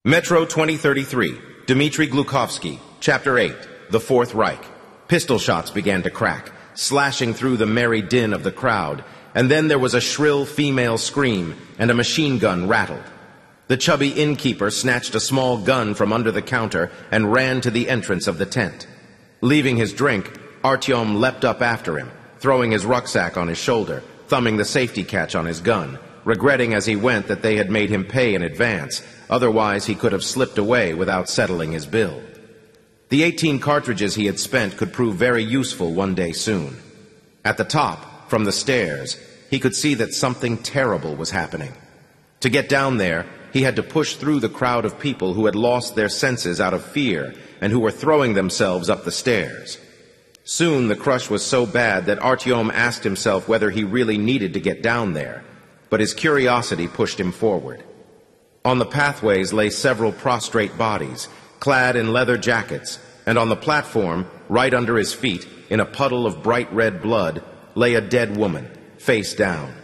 Metro 2033, Dmitry Glukhovsky, Chapter 8, The Fourth Reich. Pistol shots began to crack, slashing through the merry din of the crowd, and then there was a shrill female scream, and a machine gun rattled. The chubby innkeeper snatched a small gun from under the counter and ran to the entrance of the tent. Leaving his drink, Artyom leapt up after him, throwing his rucksack on his shoulder, thumbing the safety catch on his gun, regretting as he went that they had made him pay in advance. Otherwise, he could have slipped away without settling his bill. The 18 cartridges he had spent could prove very useful one day soon. At the top, from the stairs, he could see that something terrible was happening. To get down there, he had to push through the crowd of people who had lost their senses out of fear and who were throwing themselves up the stairs. Soon the crush was so bad that Artyom asked himself whether he really needed to get down there, but his curiosity pushed him forward. On the pathways lay several prostrate bodies, clad in leather jackets, and on the platform, right under his feet, in a puddle of bright red blood, lay a dead woman, face down.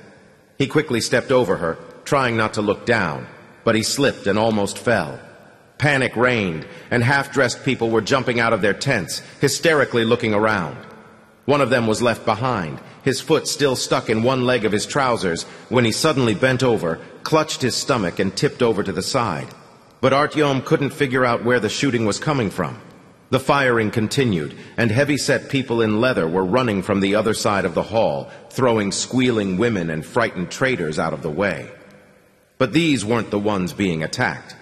He quickly stepped over her, trying not to look down, but he slipped and almost fell. Panic reigned, and half-dressed people were jumping out of their tents, hysterically looking around. One of them was left behind, his foot still stuck in one leg of his trousers, when he suddenly bent over, clutched his stomach, and tipped over to the side. But Artyom couldn't figure out where the shooting was coming from. The firing continued, and heavy-set people in leather were running from the other side of the hall, throwing squealing women and frightened traders out of the way. But these weren't the ones being attacked.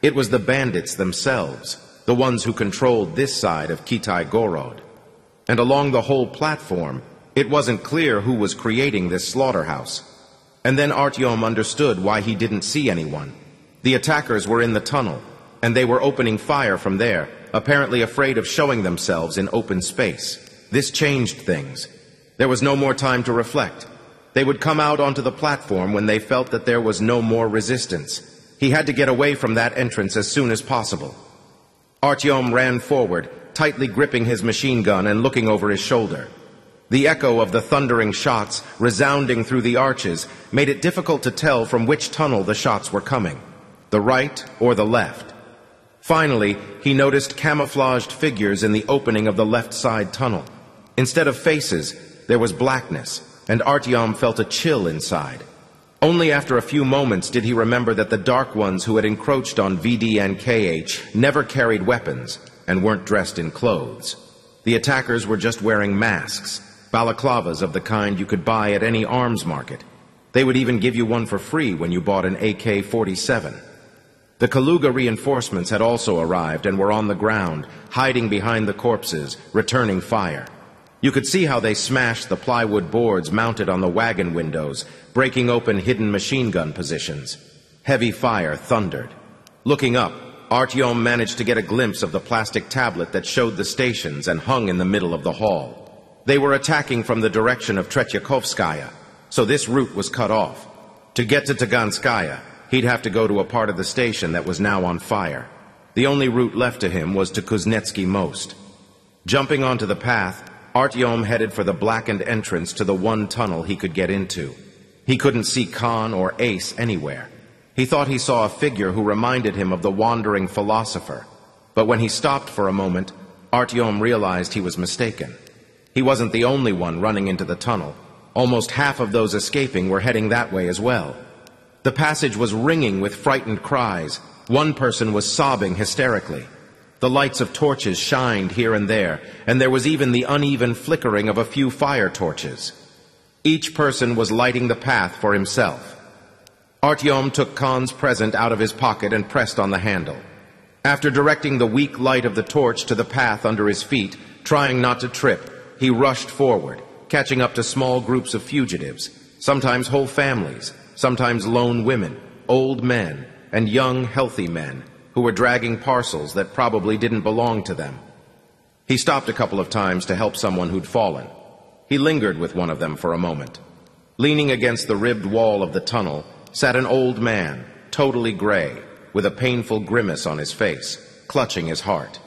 It was the bandits themselves, the ones who controlled this side of Kitai-Gorod. And along the whole platform, it wasn't clear who was creating this slaughterhouse. And then Artyom understood why he didn't see anyone. The attackers were in the tunnel, and they were opening fire from there, apparently afraid of showing themselves in open space. This changed things. There was no more time to reflect. They would come out onto the platform when they felt that there was no more resistance. He had to get away from that entrance as soon as possible. Artyom ran forward, tightly gripping his machine gun and looking over his shoulder. The echo of the thundering shots, resounding through the arches, made it difficult to tell from which tunnel the shots were coming, the right or the left. Finally, he noticed camouflaged figures in the opening of the left side tunnel. Instead of faces, there was blackness, and Artyom felt a chill inside. Only after a few moments did he remember that the Dark Ones who had encroached on VD and KH never carried weapons and weren't dressed in clothes. The attackers were just wearing masks, balaclavas of the kind you could buy at any arms market. They would even give you one for free when you bought an AK-47. The Kaluga reinforcements had also arrived and were on the ground, hiding behind the corpses, returning fire. You could see how they smashed the plywood boards mounted on the wagon windows, breaking open hidden machine gun positions. Heavy fire thundered. Looking up, Artyom managed to get a glimpse of the plastic tablet that showed the stations and hung in the middle of the hall. They were attacking from the direction of Tretyakovskaya, so this route was cut off. To get to Taganskaya, he'd have to go to a part of the station that was now on fire. The only route left to him was to Kuznetsky Most. Jumping onto the path, Artyom headed for the blackened entrance to the one tunnel he could get into. He couldn't see Khan or Ace anywhere. He thought he saw a figure who reminded him of the wandering philosopher. But when he stopped for a moment, Artyom realized he was mistaken. He wasn't the only one running into the tunnel. Almost half of those escaping were heading that way as well. The passage was ringing with frightened cries. One person was sobbing hysterically. The lights of torches shined here and there, and there was even the uneven flickering of a few fire torches. Each person was lighting the path for himself. Artyom took Khan's present out of his pocket and pressed on the handle. After directing the weak light of the torch to the path under his feet, trying not to trip, he rushed forward, catching up to small groups of fugitives, sometimes whole families, sometimes lone women, old men, and young, healthy men, who were dragging parcels that probably didn't belong to them. He stopped a couple of times to help someone who'd fallen. He lingered with one of them for a moment. Leaning against the ribbed wall of the tunnel sat an old man, totally gray, with a painful grimace on his face, clutching his heart.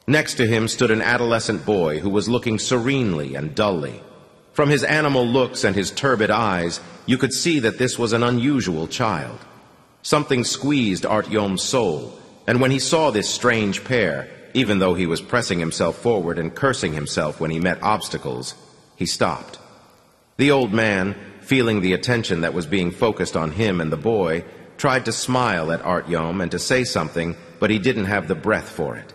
Next to him stood an adolescent boy who was looking serenely and dully. From his animal looks and his turbid eyes, you could see that this was an unusual child. Something squeezed Artyom's soul, and when he saw this strange pair, even though he was pressing himself forward and cursing himself when he met obstacles, he stopped. The old man, feeling the attention that was being focused on him and the boy, tried to smile at Artyom and to say something, but he didn't have the breath for it.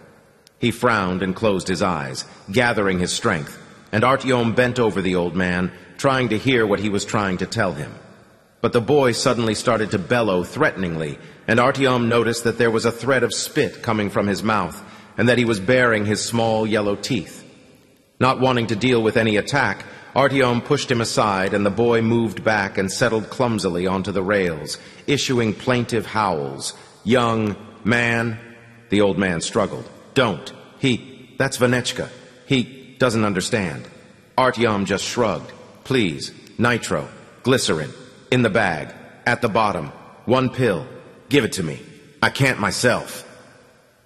He frowned and closed his eyes, gathering his strength, and Artyom bent over the old man, trying to hear what he was trying to tell him. But the boy suddenly started to bellow threateningly, and Artyom noticed that there was a thread of spit coming from his mouth, and that he was baring his small yellow teeth. Not wanting to deal with any attack, Artyom pushed him aside, and the boy moved back and settled clumsily onto the rails, issuing plaintive howls. "Young man," the old man struggled. "Don't. That's Vanechka. He doesn't understand." Artyom just shrugged. "Please, nitro, glycerin, in the bag, at the bottom, 1 pill. Give it to me. I can't myself."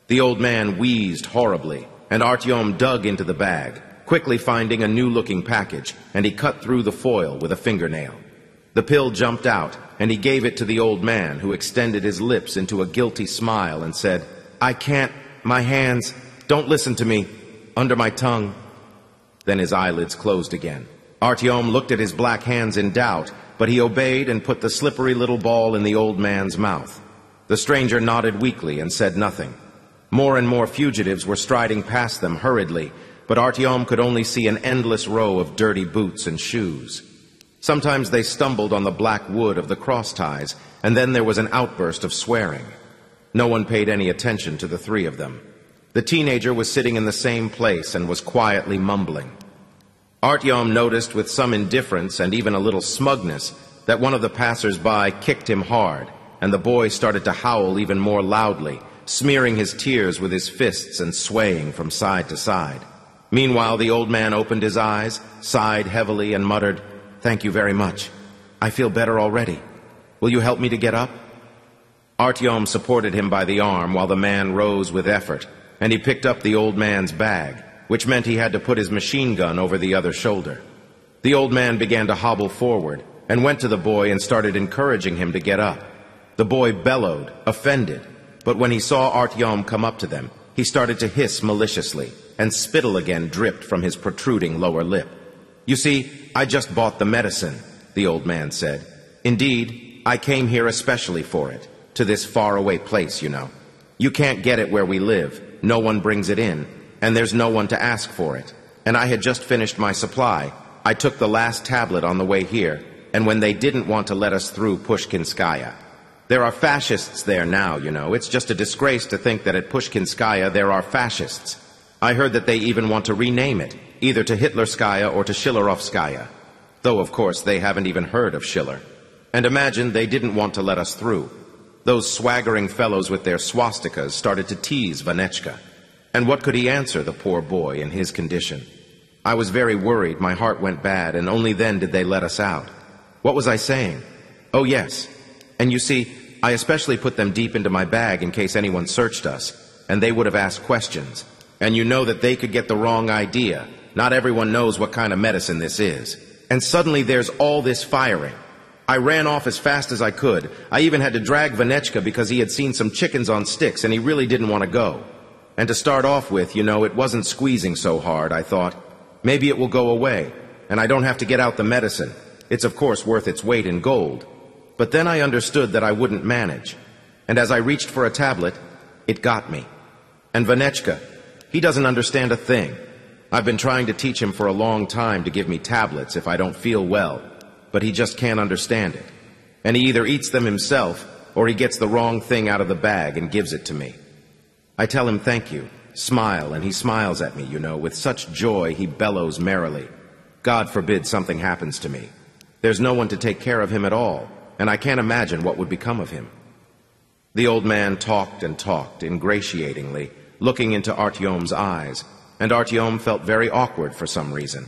The old man wheezed horribly, and Artyom dug into the bag, quickly finding a new-looking package, and he cut through the foil with a fingernail. The pill jumped out, and he gave it to the old man, who extended his lips into a guilty smile and said, "I can't, my hands, don't listen to me, under my tongue." Then his eyelids closed again. Artyom looked at his black hands in doubt, but he obeyed and put the slippery little ball in the old man's mouth. The stranger nodded weakly and said nothing. More and more fugitives were striding past them hurriedly, but Artyom could only see an endless row of dirty boots and shoes. Sometimes they stumbled on the black wood of the cross ties, and then there was an outburst of swearing. No one paid any attention to the three of them. The teenager was sitting in the same place and was quietly mumbling. Artyom noticed with some indifference and even a little smugness that one of the passers-by kicked him hard, and the boy started to howl even more loudly, smearing his tears with his fists and swaying from side to side. Meanwhile, the old man opened his eyes, sighed heavily, and muttered, "Thank you very much. I feel better already. Will you help me to get up?" Artyom supported him by the arm while the man rose with effort, and he picked up the old man's bag, which meant he had to put his machine gun over the other shoulder. The old man began to hobble forward and went to the boy and started encouraging him to get up. The boy bellowed, offended, but when he saw Artyom come up to them, he started to hiss maliciously, and spittle again dripped from his protruding lower lip. "You see, I just bought the medicine," the old man said. "Indeed, I came here especially for it, to this faraway place, you know. You can't get it where we live, no one brings it in, and there's no one to ask for it. And I had just finished my supply. I took the last tablet on the way here, and when they didn't want to let us through Pushkinskaya. There are fascists there now, you know. It's just a disgrace to think that at Pushkinskaya there are fascists. I heard that they even want to rename it, either to Hitlerskaya or to Schillerovskaya. Though, of course, they haven't even heard of Schiller. And imagine they didn't want to let us through. Those swaggering fellows with their swastikas started to tease Vanechka. And what could he answer, the poor boy, in his condition? I was very worried, my heart went bad, and only then did they let us out. What was I saying? Oh, yes. And you see, I especially put them deep into my bag in case anyone searched us, and they would have asked questions. And you know that they could get the wrong idea. Not everyone knows what kind of medicine this is. And suddenly there's all this firing. I ran off as fast as I could. I even had to drag Vanechka because he had seen some chickens on sticks and he really didn't want to go. And to start off with, you know, it wasn't squeezing so hard, I thought. Maybe it will go away, and I don't have to get out the medicine. It's of course worth its weight in gold. But then I understood that I wouldn't manage. And as I reached for a tablet, it got me. And Vanechka, he doesn't understand a thing. I've been trying to teach him for a long time to give me tablets if I don't feel well, but he just can't understand it. And he either eats them himself, or he gets the wrong thing out of the bag and gives it to me. I tell him thank you, smile, and he smiles at me, you know, with such joy he bellows merrily. God forbid something happens to me. There's no one to take care of him at all, and I can't imagine what would become of him. The old man talked and talked, ingratiatingly, looking into Artyom's eyes, and Artyom felt very awkward for some reason.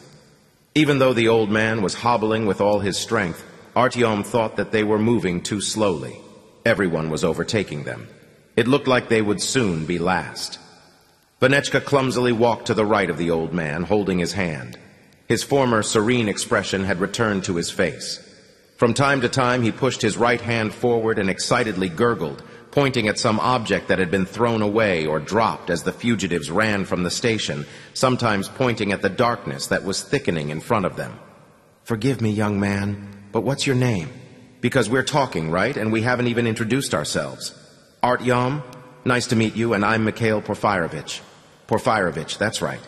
Even though the old man was hobbling with all his strength, Artyom thought that they were moving too slowly. Everyone was overtaking them. It looked like they would soon be last. Vanechka clumsily walked to the right of the old man, holding his hand. His former serene expression had returned to his face. From time to time, he pushed his right hand forward and excitedly gurgled, pointing at some object that had been thrown away or dropped as the fugitives ran from the station, sometimes pointing at the darkness that was thickening in front of them. "Forgive me, young man, but what's your name? Because we're talking, right, and we haven't even introduced ourselves." "Artyom, nice to meet you, and I'm Mikhail Porfirovich." "Porfirovich, that's right.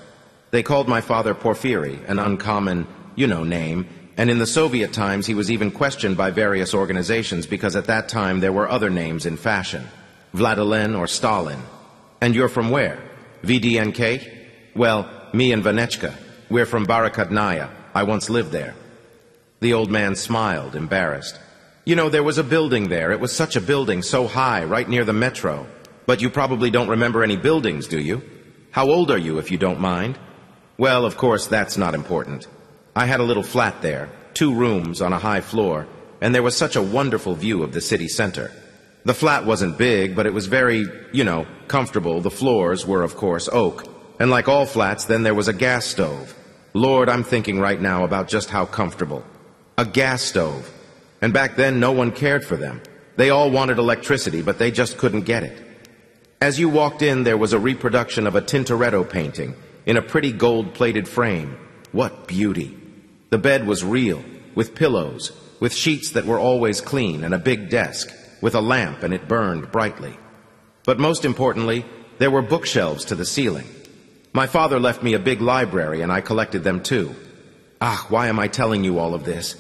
They called my father Porfiry, an uncommon, name, and in the Soviet times he was even questioned by various organizations because at that time there were other names in fashion. Vladilin or Stalin. And you're from where? VDNK? Well, me and Vanechka. We're from Barakadnaya. I once lived there." The old man smiled, embarrassed. There was a building there. It was such a building, so high, right near the metro. But you probably don't remember any buildings, do you? How old are you, if you don't mind? Well, of course, that's not important. I had a little flat there, 2 rooms on a high floor, and there was such a wonderful view of the city center. The flat wasn't big, but it was very, comfortable. The floors were, of course, oak. And like all flats, then there was a gas stove. Lord, I'm thinking right now about just how comfortable. A gas stove. And back then, no one cared for them. They all wanted electricity, but they just couldn't get it. As you walked in, there was a reproduction of a Tintoretto painting in a pretty gold-plated frame. What beauty! The bed was real, with pillows, with sheets that were always clean, and a big desk, with a lamp, and it burned brightly. But most importantly, there were bookshelves to the ceiling. My father left me a big library, and I collected them too. Why am I telling you all of this?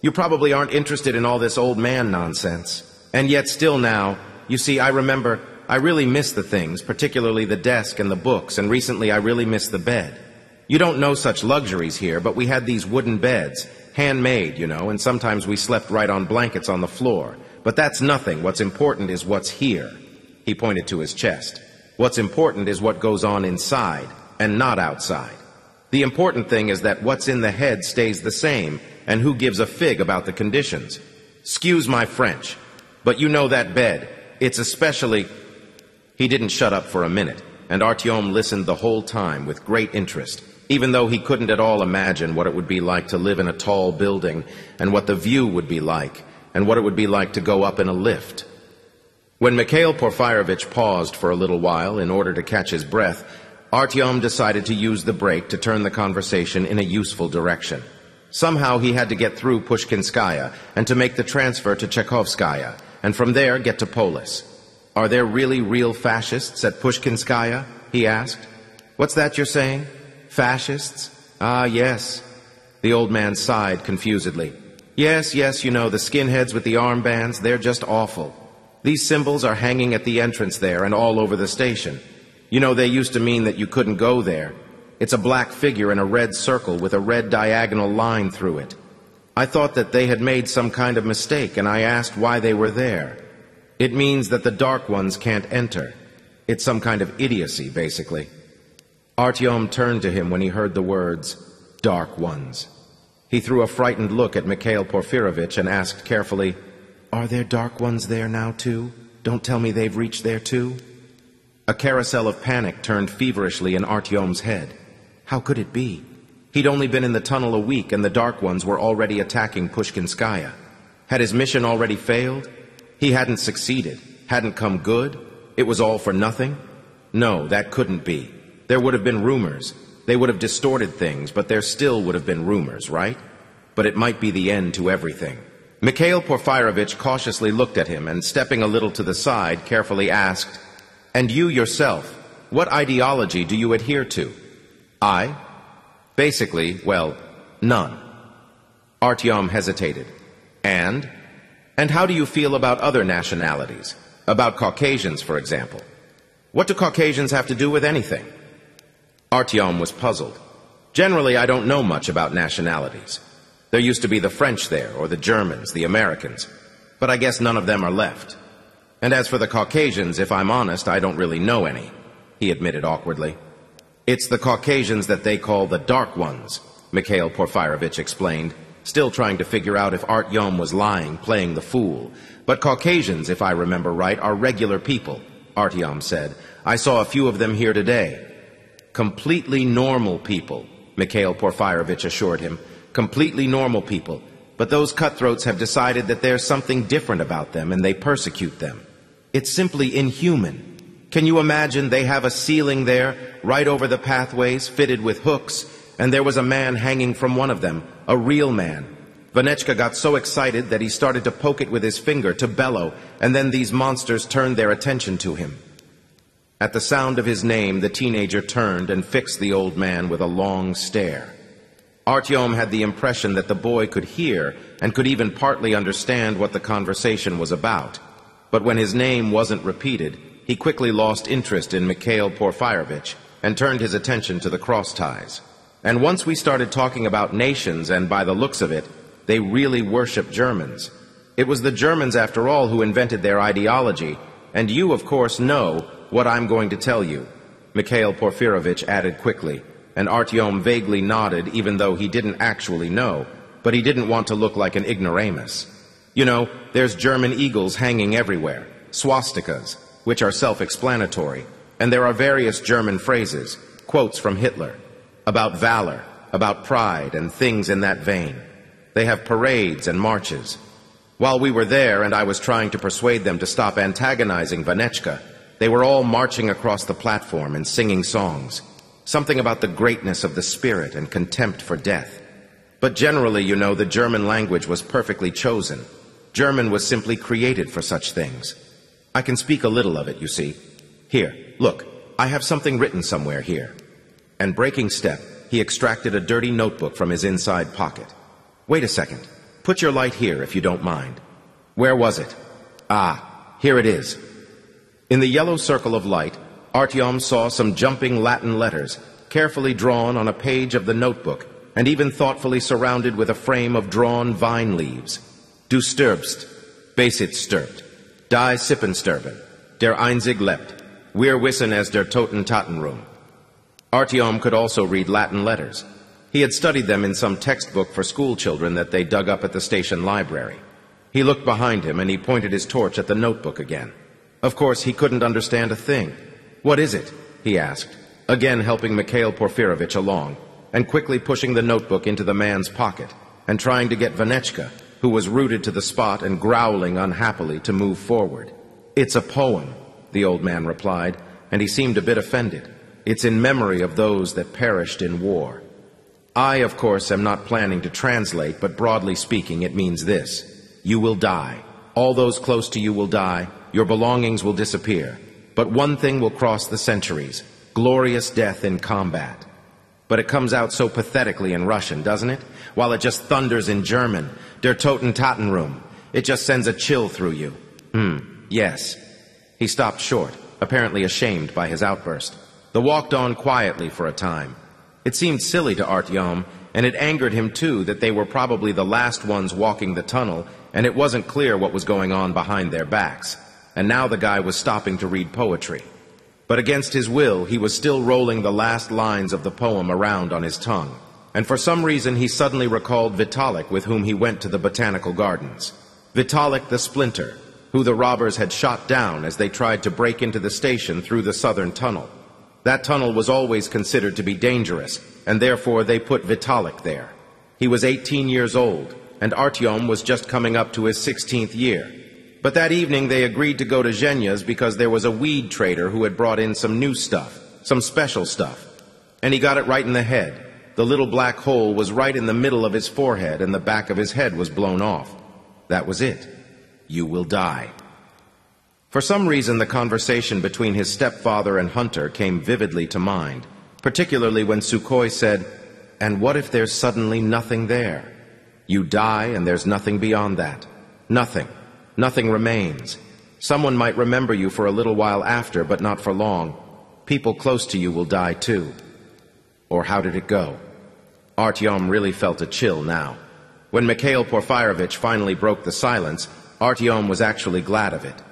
You probably aren't interested in all this old man nonsense. And yet still now, you see, I remember, I really miss the things, particularly the desk and the books, and recently I really miss the bed. You don't know such luxuries here, but we had these wooden beds, handmade, and sometimes we slept right on blankets on the floor. But that's nothing. What's important is what's here. He pointed to his chest. What's important is what goes on inside, and not outside. The important thing is that what's in the head stays the same, and who gives a fig about the conditions? Excuse my French, but that bed, it's especially... He didn't shut up for a minute, and Artyom listened the whole time with great interest, even though he couldn't at all imagine what it would be like to live in a tall building, and what the view would be like, and what it would be like to go up in a lift. When Mikhail Porfirovich paused for a little while in order to catch his breath, Artyom decided to use the break to turn the conversation in a useful direction. Somehow he had to get through Pushkinskaya and to make the transfer to Tchaikovskaya, and from there get to Polis. "Are there really real fascists at Pushkinskaya?" he asked. "What's that you're saying? Fascists? Yes." The old man sighed confusedly. Yes, the skinheads with the armbands, they're just awful. These symbols are hanging at the entrance there and all over the station. They used to mean that you couldn't go there. It's a black figure in a red circle with a red diagonal line through it. I thought that they had made some kind of mistake, and I asked why they were there. It means that the dark ones can't enter. It's some kind of idiocy, basically. Artyom turned to him when he heard the words, "dark ones." He threw a frightened look at Mikhail Porfirovich and asked carefully, "Are there dark ones there now, too? Don't tell me they've reached there, too?" A carousel of panic turned feverishly in Artyom's head. How could it be? He'd only been in the tunnel a week, and the dark ones were already attacking Pushkinskaya. Had his mission already failed? He hadn't succeeded, hadn't come good? It was all for nothing? No, that couldn't be. There would have been rumors. They would have distorted things, but there still would have been rumors, right? But it might be the end to everything. Mikhail Porfirovich cautiously looked at him and, stepping a little to the side, carefully asked, "And you yourself, what ideology do you adhere to?" "I? Basically, none." Artyom hesitated. "And? And how do you feel about other nationalities? About Caucasians, for example? What do Caucasians have to do with anything?" Artyom was puzzled. "Generally, I don't know much about nationalities. There used to be the French there, or the Germans, the Americans. But I guess none of them are left. And as for the Caucasians, if I'm honest, I don't really know any," he admitted awkwardly. "It's the Caucasians that they call the Dark Ones," Mikhail Porfirovich explained, still trying to figure out if Artyom was lying, playing the fool. "But Caucasians, if I remember right, are regular people," Artyom said. "I saw a few of them here today." "Completely normal people," Mikhail Porfirovich assured him. "Completely normal people. But those cutthroats have decided that there's something different about them and they persecute them. It's simply inhuman. Can you imagine they have a ceiling there, right over the pathways, fitted with hooks, and there was a man hanging from one of them, a real man. Vanechka got so excited that he started to poke it with his finger, to bellow, and then these monsters turned their attention to him. At the sound of his name, the teenager turned and fixed the old man with a long stare. Artyom had the impression that the boy could hear and could even partly understand what the conversation was about. But when his name wasn't repeated, he quickly lost interest in Mikhail Porfirovich and turned his attention to the cross ties. And once we started talking about nations, and by the looks of it, they really worship Germans. It was the Germans, after all, who invented their ideology, and you, of course, know what I'm going to tell you, Mikhail Porfirovich added quickly, and Artyom vaguely nodded even though he didn't actually know, but he didn't want to look like an ignoramus. You know, there's German eagles hanging everywhere, swastikas, which are self-explanatory, and there are various German phrases, quotes from Hitler, about valor, about pride, and things in that vein. They have parades and marches. While we were there and I was trying to persuade them to stop antagonizing Vanechka, they were all marching across the platform and singing songs. Something about the greatness of the spirit and contempt for death. But generally, you know, the German language was perfectly chosen. German was simply created for such things. I can speak a little of it, you see. Here, look, I have something written somewhere here. And breaking step, he extracted a dirty notebook from his inside pocket. Wait a second. Put your light here, if you don't mind. Where was it? Ah, here it is. In the yellow circle of light, Artyom saw some jumping Latin letters, carefully drawn on a page of the notebook, and even thoughtfully surrounded with a frame of drawn vine leaves. Du stirbst, Basit stirbt, Die Sippensterben, Der Einzig lebt, Wir wissen es der Toten Tatenrum. Artyom could also read Latin letters. He had studied them in some textbook for school children that they dug up at the station library. He looked behind him and he pointed his torch at the notebook again. Of course, he couldn't understand a thing. What is it? He asked, again helping Mikhail Porfirovich along, and quickly pushing the notebook into the man's pocket, and trying to get Vanechka, who was rooted to the spot and growling unhappily, to move forward. It's a poem, the old man replied, and he seemed a bit offended. It's in memory of those that perished in war. I, of course, am not planning to translate, but broadly speaking, it means this. You will die. All those close to you will die. Your belongings will disappear. But one thing will cross the centuries. Glorious death in combat. But it comes out so pathetically in Russian, doesn't it? While it just thunders in German. Der Toten Tatenrum. It just sends a chill through you. Yes. He stopped short, apparently ashamed by his outburst. They walked on quietly for a time. It seemed silly to Artyom, and it angered him too that they were probably the last ones walking the tunnel, and it wasn't clear what was going on behind their backs. And now the guy was stopping to read poetry. But against his will, he was still rolling the last lines of the poem around on his tongue. And for some reason, he suddenly recalled Vitalik, with whom he went to the botanical gardens. Vitalik the Splinter, who the robbers had shot down as they tried to break into the station through the southern tunnel. That tunnel was always considered to be dangerous, and therefore they put Vitalik there. He was 18 years old, and Artyom was just coming up to his 16th year. But that evening they agreed to go to Zhenya's because there was a weed trader who had brought in some new stuff, some special stuff. And he got it right in the head. The little black hole was right in the middle of his forehead, and the back of his head was blown off. That was it. You will die. For some reason, the conversation between his stepfather and Hunter came vividly to mind, particularly when Sukhoi said, "And what if there's suddenly nothing there? You die and there's nothing beyond that. Nothing. Nothing remains. Someone might remember you for a little while after, but not for long. People close to you will die too." Or how did it go? Artyom really felt a chill now. When Mikhail Porfirovich finally broke the silence, Artyom was actually glad of it.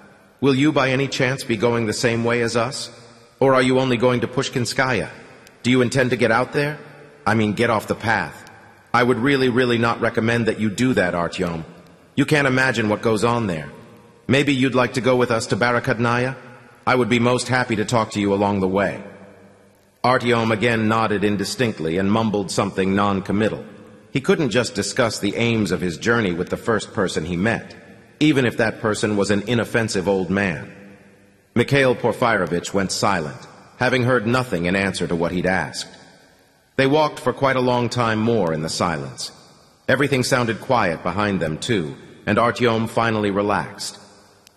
Will you by any chance be going the same way as us? Or are you only going to Pushkinskaya? Do you intend to get out there? I mean, get off the path. I would really not recommend that you do that, Artyom. You can't imagine what goes on there. Maybe you'd like to go with us to Barakadnaya? I would be most happy to talk to you along the way. Artyom again nodded indistinctly and mumbled something non-committal. He couldn't just discuss the aims of his journey with the first person he met, even if that person was an inoffensive old man. Mikhail Porfirovich went silent, having heard nothing in answer to what he'd asked. They walked for quite a long time more in the silence. Everything sounded quiet behind them, too, and Artyom finally relaxed.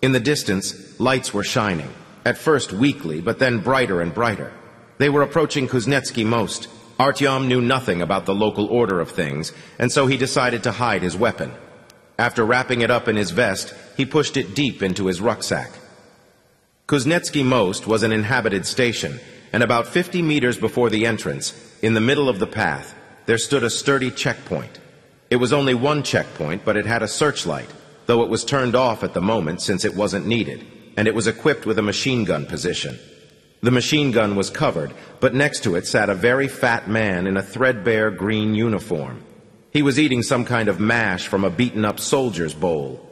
In the distance, lights were shining, at first weakly, but then brighter and brighter. They were approaching Kuznetsky Most. Artyom knew nothing about the local order of things, and so he decided to hide his weapon. After wrapping it up in his vest, he pushed it deep into his rucksack. Kuznetsky Most was an inhabited station, and about 50 meters before the entrance, in the middle of the path, there stood a sturdy checkpoint. It was only one checkpoint, but it had a searchlight, though it was turned off at the moment since it wasn't needed, and it was equipped with a machine gun position. The machine gun was covered, but next to it sat a very fat man in a threadbare green uniform. He was eating some kind of mash from a beaten-up soldier's bowl.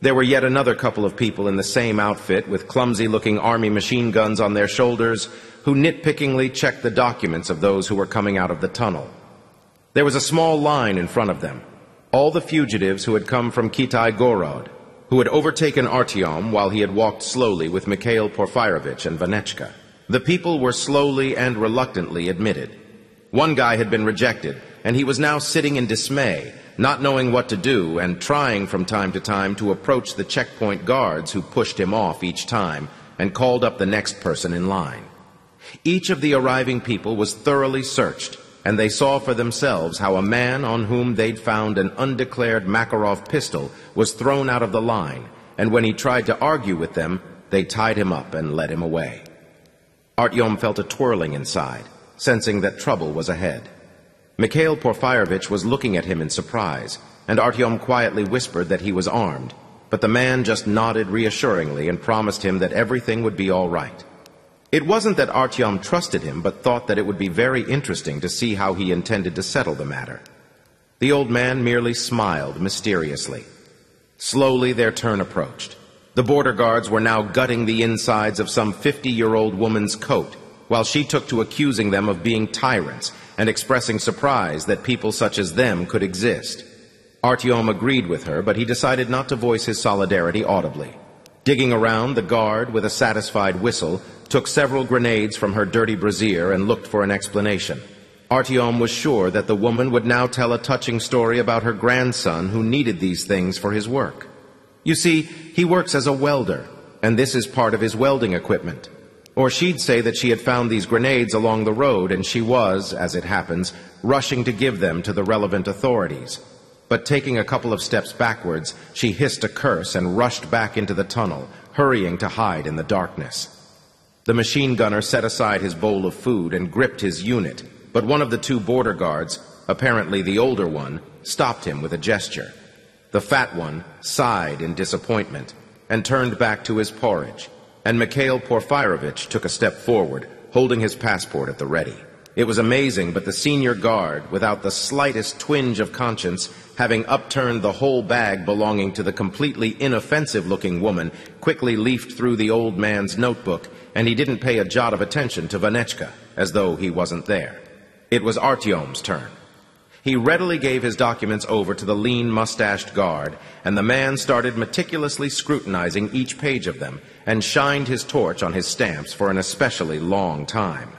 There were yet another couple of people in the same outfit with clumsy-looking army machine guns on their shoulders who nitpickingly checked the documents of those who were coming out of the tunnel. There was a small line in front of them, all the fugitives who had come from Kitai-Gorod, who had overtaken Artyom while he had walked slowly with Mikhail Porfirovich and Vanechka. The people were slowly and reluctantly admitted. One guy had been rejected, and he was now sitting in dismay, not knowing what to do and trying from time to time to approach the checkpoint guards who pushed him off each time and called up the next person in line. Each of the arriving people was thoroughly searched, and they saw for themselves how a man on whom they'd found an undeclared Makarov pistol was thrown out of the line, and when he tried to argue with them, they tied him up and led him away. Artyom felt a twirling inside, sensing that trouble was ahead. Mikhail Porfirovich was looking at him in surprise, and Artyom quietly whispered that he was armed, but the man just nodded reassuringly and promised him that everything would be all right. It wasn't that Artyom trusted him, but thought that it would be very interesting to see how he intended to settle the matter. The old man merely smiled mysteriously. Slowly their turn approached. The border guards were now gutting the insides of some 50-year-old woman's coat, while she took to accusing them of being tyrants and expressing surprise that people such as them could exist. Artyom agreed with her, but he decided not to voice his solidarity audibly. Digging around, the guard, with a satisfied whistle, took several grenades from her dirty brassiere and looked for an explanation. Artyom was sure that the woman would now tell a touching story about her grandson who needed these things for his work. You see, he works as a welder, and this is part of his welding equipment. Or she'd say that she had found these grenades along the road and she was, as it happens, rushing to give them to the relevant authorities. But taking a couple of steps backwards, she hissed a curse and rushed back into the tunnel, hurrying to hide in the darkness. The machine gunner set aside his bowl of food and gripped his unit, but one of the two border guards, apparently the older one, stopped him with a gesture. The fat one sighed in disappointment and turned back to his porridge, and Mikhail Porfirovich took a step forward, holding his passport at the ready. It was amazing, but the senior guard, without the slightest twinge of conscience, having upturned the whole bag belonging to the completely inoffensive-looking woman, quickly leafed through the old man's notebook, and he didn't pay a jot of attention to Vanechka, as though he wasn't there. It was Artyom's turn. He readily gave his documents over to the lean, mustached guard, and the man started meticulously scrutinizing each page of them, and shined his torch on his stamps for an especially long time.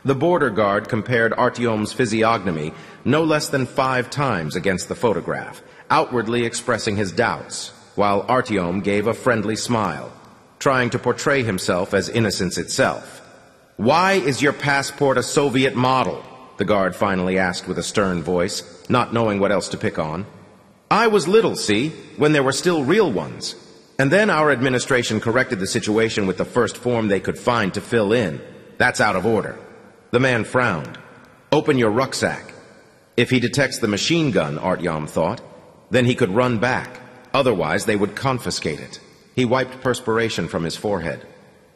The border guard compared Artyom's physiognomy no less than 5 times against the photograph, outwardly expressing his doubts, while Artyom gave a friendly smile, trying to portray himself as innocence itself. "Why is your passport a Soviet model?" the guard finally asked with a stern voice, not knowing what else to pick on. "I was little, see, when there were still real ones. And then our administration corrected the situation with the first form they could find to fill in. That's out of order." The man frowned. "Open your rucksack." If he detects the machine gun, Artyom thought, then he could run back. Otherwise, they would confiscate it. He wiped perspiration from his forehead.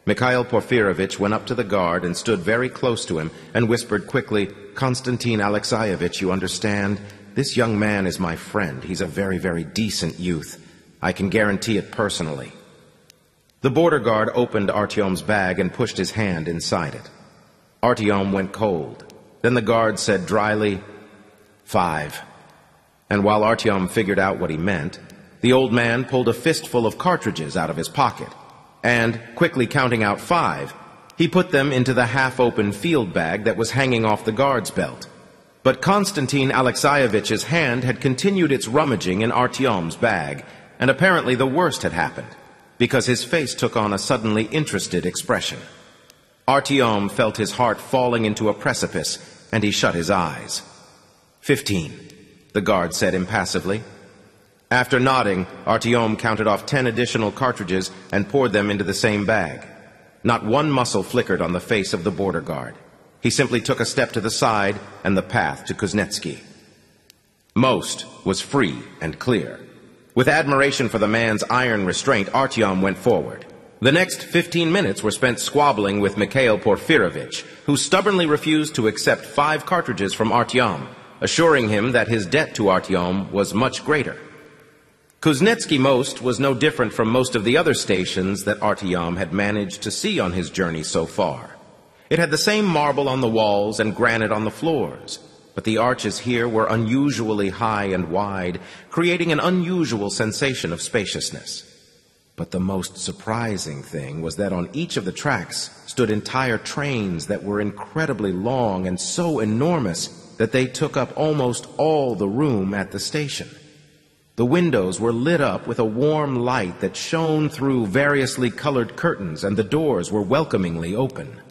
Mikhail Porfirovich went up to the guard and stood very close to him and whispered quickly, "Konstantin Alexeyevich, you understand? This young man is my friend. He's a very, very decent youth. I can guarantee it personally." The border guard opened Artyom's bag and pushed his hand inside it. Artyom went cold. Then the guard said dryly, 5. And while Artyom figured out what he meant, the old man pulled a fistful of cartridges out of his pocket, and, quickly counting out 5, he put them into the half-open field bag that was hanging off the guard's belt. But Konstantin Alexeyevitch's hand had continued its rummaging in Artyom's bag, and apparently the worst had happened, because his face took on a suddenly interested expression. Artyom felt his heart falling into a precipice, and he shut his eyes. 15, the guard said impassively. After nodding, Artyom counted off 10 additional cartridges and poured them into the same bag. Not one muscle flickered on the face of the border guard. He simply took a step to the side and the path to Kuznetsky. Most was free and clear. With admiration for the man's iron restraint, Artyom went forward. The next 15 minutes were spent squabbling with Mikhail Porfirovich, who stubbornly refused to accept 5 cartridges from Artyom, assuring him that his debt to Artyom was much greater. Kuznetsky Most was no different from most of the other stations that Artyom had managed to see on his journey so far. It had the same marble on the walls and granite on the floors, but the arches here were unusually high and wide, creating an unusual sensation of spaciousness. But the most surprising thing was that on each of the tracks stood entire trains that were incredibly long and so enormous that they took up almost all the room at the station. The windows were lit up with a warm light that shone through variously colored curtains, and the doors were welcomingly open.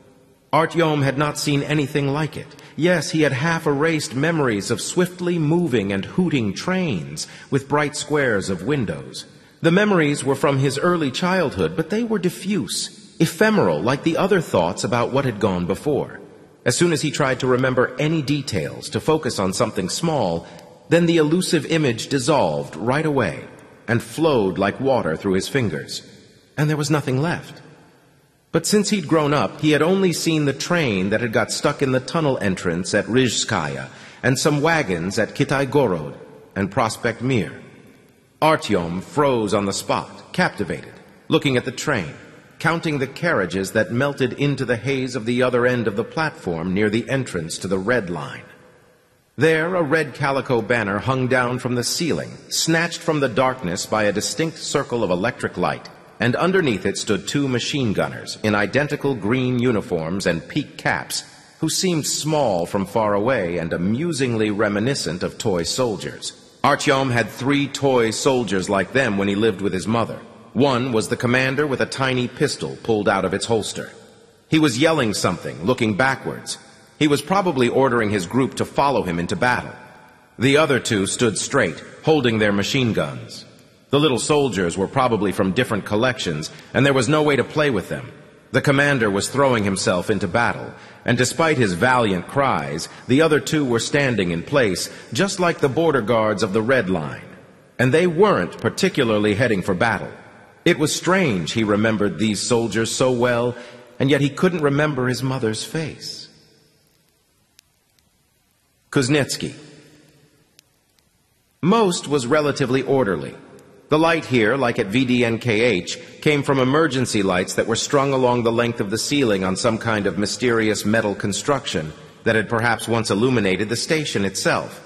Artyom had not seen anything like it. Yes, he had half-erased memories of swiftly moving and hooting trains with bright squares of windows. The memories were from his early childhood, but they were diffuse, ephemeral, like the other thoughts about what had gone before. As soon as he tried to remember any details, to focus on something small, then the elusive image dissolved right away and flowed like water through his fingers, and there was nothing left. But since he'd grown up, he had only seen the train that had got stuck in the tunnel entrance at Rizhskaya and some wagons at Kitai-Gorod and Prospect Mir. Artyom froze on the spot, captivated, looking at the train, counting the carriages that melted into the haze of the other end of the platform near the entrance to the Red Line. There, a red calico banner hung down from the ceiling, snatched from the darkness by a distinct circle of electric light, and underneath it stood 2 machine gunners in identical green uniforms and peaked caps, who seemed small from far away and amusingly reminiscent of toy soldiers. Artyom had 3 toy soldiers like them when he lived with his mother. One was the commander with a tiny pistol pulled out of its holster. He was yelling something, looking backwards. He was probably ordering his group to follow him into battle. The other 2 stood straight, holding their machine guns. The little soldiers were probably from different collections, and there was no way to play with them. The commander was throwing himself into battle, and despite his valiant cries, the other 2 were standing in place, just like the border guards of the Red Line. And they weren't particularly heading for battle. It was strange he remembered these soldiers so well, and yet he couldn't remember his mother's face. Kuznetsky. Most was relatively orderly. The light here, like at VDNKH, came from emergency lights that were strung along the length of the ceiling on some kind of mysterious metal construction that had perhaps once illuminated the station itself.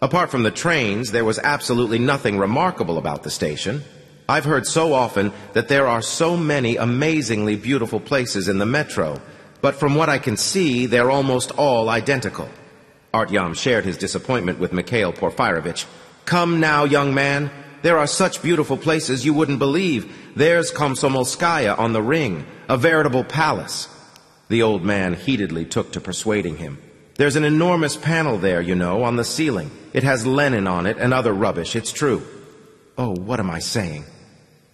Apart from the trains, there was absolutely nothing remarkable about the station. I've heard so often that there are so many amazingly beautiful places in the metro, but from what I can see, they're almost all identical. Artyom shared his disappointment with Mikhail Porfirovich. Come now, young man. There are such beautiful places you wouldn't believe. There's Komsomolskaya on the ring, a veritable palace. The old man heatedly took to persuading him. There's an enormous panel there, you know, on the ceiling. It has Lenin on it and other rubbish, it's true. Oh, what am I saying?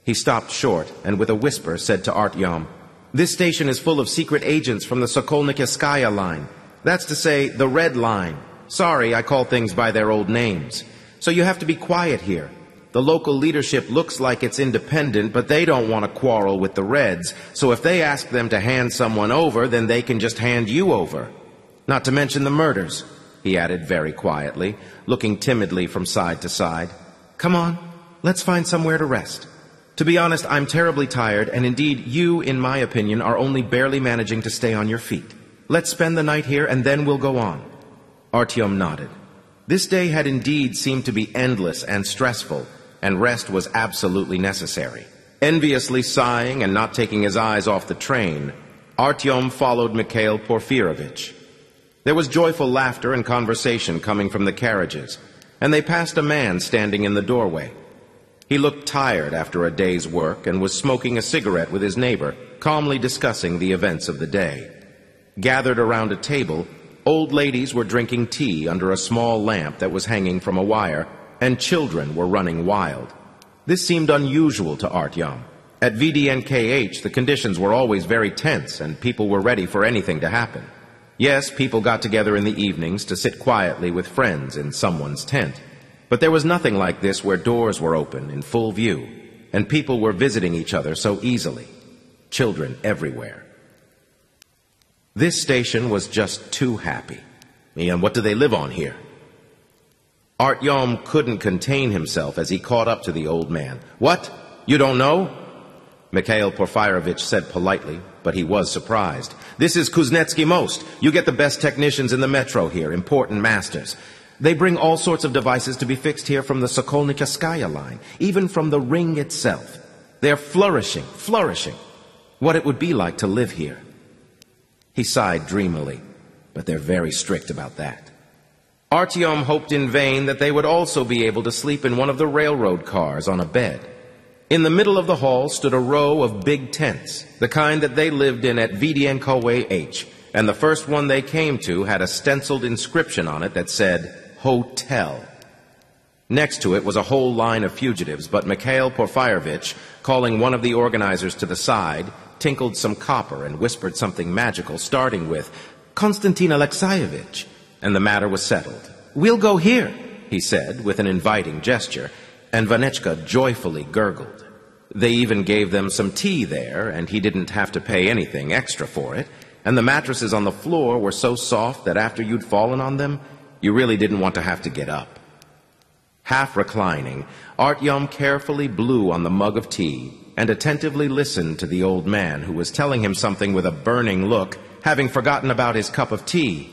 He stopped short and with a whisper said to Artyom, "This station is full of secret agents from the Sokolnikiskaya line. That's to say, the Red Line. Sorry, I call things by their old names. So you have to be quiet here. The local leadership looks like it's independent, but they don't want to quarrel with the Reds, so if they ask them to hand someone over, then they can just hand you over. Not to mention the murders," he added very quietly, looking timidly from side to side. "Come on, let's find somewhere to rest. To be honest, I'm terribly tired, and indeed you, in my opinion, are only barely managing to stay on your feet. Let's spend the night here, and then we'll go on." Artyom nodded. This day had indeed seemed to be endless and stressful, and rest was absolutely necessary. Enviously sighing and not taking his eyes off the train, Artyom followed Mikhail Porfirovich. There was joyful laughter and conversation coming from the carriages, and they passed a man standing in the doorway. He looked tired after a day's work and was smoking a cigarette with his neighbor, calmly discussing the events of the day. Gathered around a table, old ladies were drinking tea under a small lamp that was hanging from a wire, and children were running wild. This seemed unusual to Artyom. At VDNKH, the conditions were always very tense, and people were ready for anything to happen. Yes, people got together in the evenings to sit quietly with friends in someone's tent. But there was nothing like this where doors were open in full view, and people were visiting each other so easily. Children everywhere. This station was just too happy. And what do they live on here? Artyom couldn't contain himself as he caught up to the old man. What? You don't know? Mikhail Porfirovich said politely, but he was surprised. This is Kuznetsky Most. You get the best technicians in the metro here, important masters. They bring all sorts of devices to be fixed here from the Sokolnicheskaya line, even from the ring itself. They're flourishing. What it would be like to live here. He sighed dreamily, but they're very strict about that. Artyom hoped in vain that they would also be able to sleep in one of the railroad cars on a bed. In the middle of the hall stood a row of big tents, the kind that they lived in at VDNKH, and the first one they came to had a stenciled inscription on it that said, Hotel. Next to it was a whole line of fugitives, but Mikhail Porfirovich, calling one of the organizers to the side, tinkled some copper and whispered something magical, starting with, Konstantin Alexeyevich, and the matter was settled. We'll go here, he said, with an inviting gesture, and Vanechka joyfully gurgled. They even gave them some tea there, and he didn't have to pay anything extra for it, and the mattresses on the floor were so soft that after you'd fallen on them, you really didn't want to have to get up. Half reclining, Artyom carefully blew on the mug of tea and attentively listened to the old man who was telling him something with a burning look, having forgotten about his cup of tea.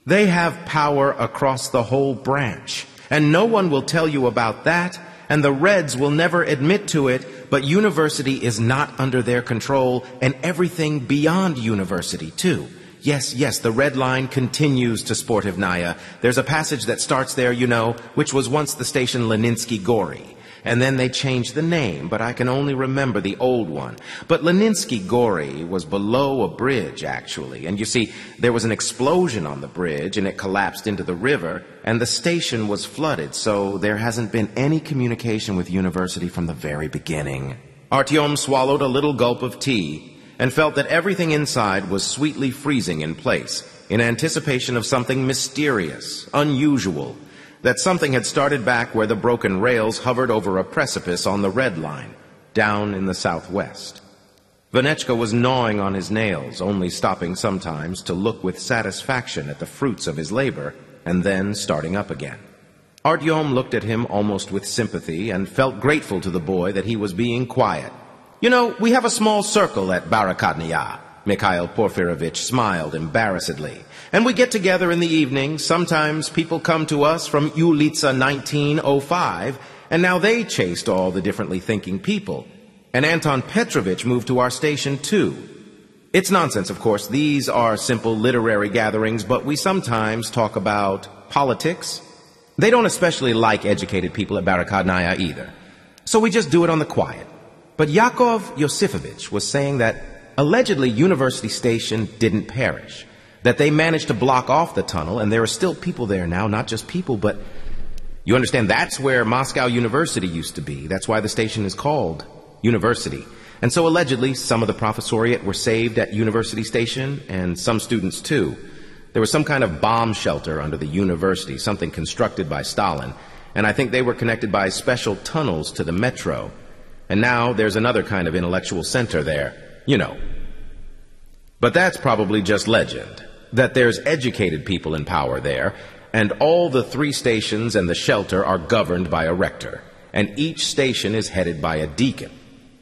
They have power across the whole branch, and no one will tell you about that, and the Reds will never admit to it, but university is not under their control, and everything beyond university, too. Yes, the red line continues to Sportivnaya. There's a passage that starts there, you know, which was once the station Leninsky Gory. And then they changed the name, but I can only remember the old one. But Leninsky Gory was below a bridge, actually. And you see, there was an explosion on the bridge, and it collapsed into the river, and the station was flooded, so there hasn't been any communication with university from the very beginning. Artyom swallowed a little gulp of tea and felt that everything inside was sweetly freezing in place, in anticipation of something mysterious, unusual, that something had started back where the broken rails hovered over a precipice on the red line, down in the southwest. Vanechka was gnawing on his nails, only stopping sometimes to look with satisfaction at the fruits of his labor, and then starting up again. Artyom looked at him almost with sympathy and felt grateful to the boy that he was being quiet. You know, we have a small circle at Barakadnaya. Mikhail Porfirovich smiled embarrassedly. And we get together in the evening. Sometimes people come to us from Ulitsa 1905, and now they chased all the differently thinking people. And Anton Petrovich moved to our station, too. It's nonsense, of course. These are simple literary gatherings, but we sometimes talk about politics. They don't especially like educated people at Barakadnaya either. So we just do it on the quiet. But Yakov Yosifovich was saying that allegedly University Station didn't perish, that they managed to block off the tunnel, and there are still people there now, not just people, but you understand that's where Moscow University used to be. That's why the station is called University. And so allegedly some of the professoriate were saved at University Station, and some students too. There was some kind of bomb shelter under the university, something constructed by Stalin, and I think they were connected by special tunnels to the metro. And now there's another kind of intellectual center there, you know. But that's probably just legend, that there's educated people in power there, and all the 3 stations and the shelter are governed by a rector, and each station is headed by a deacon,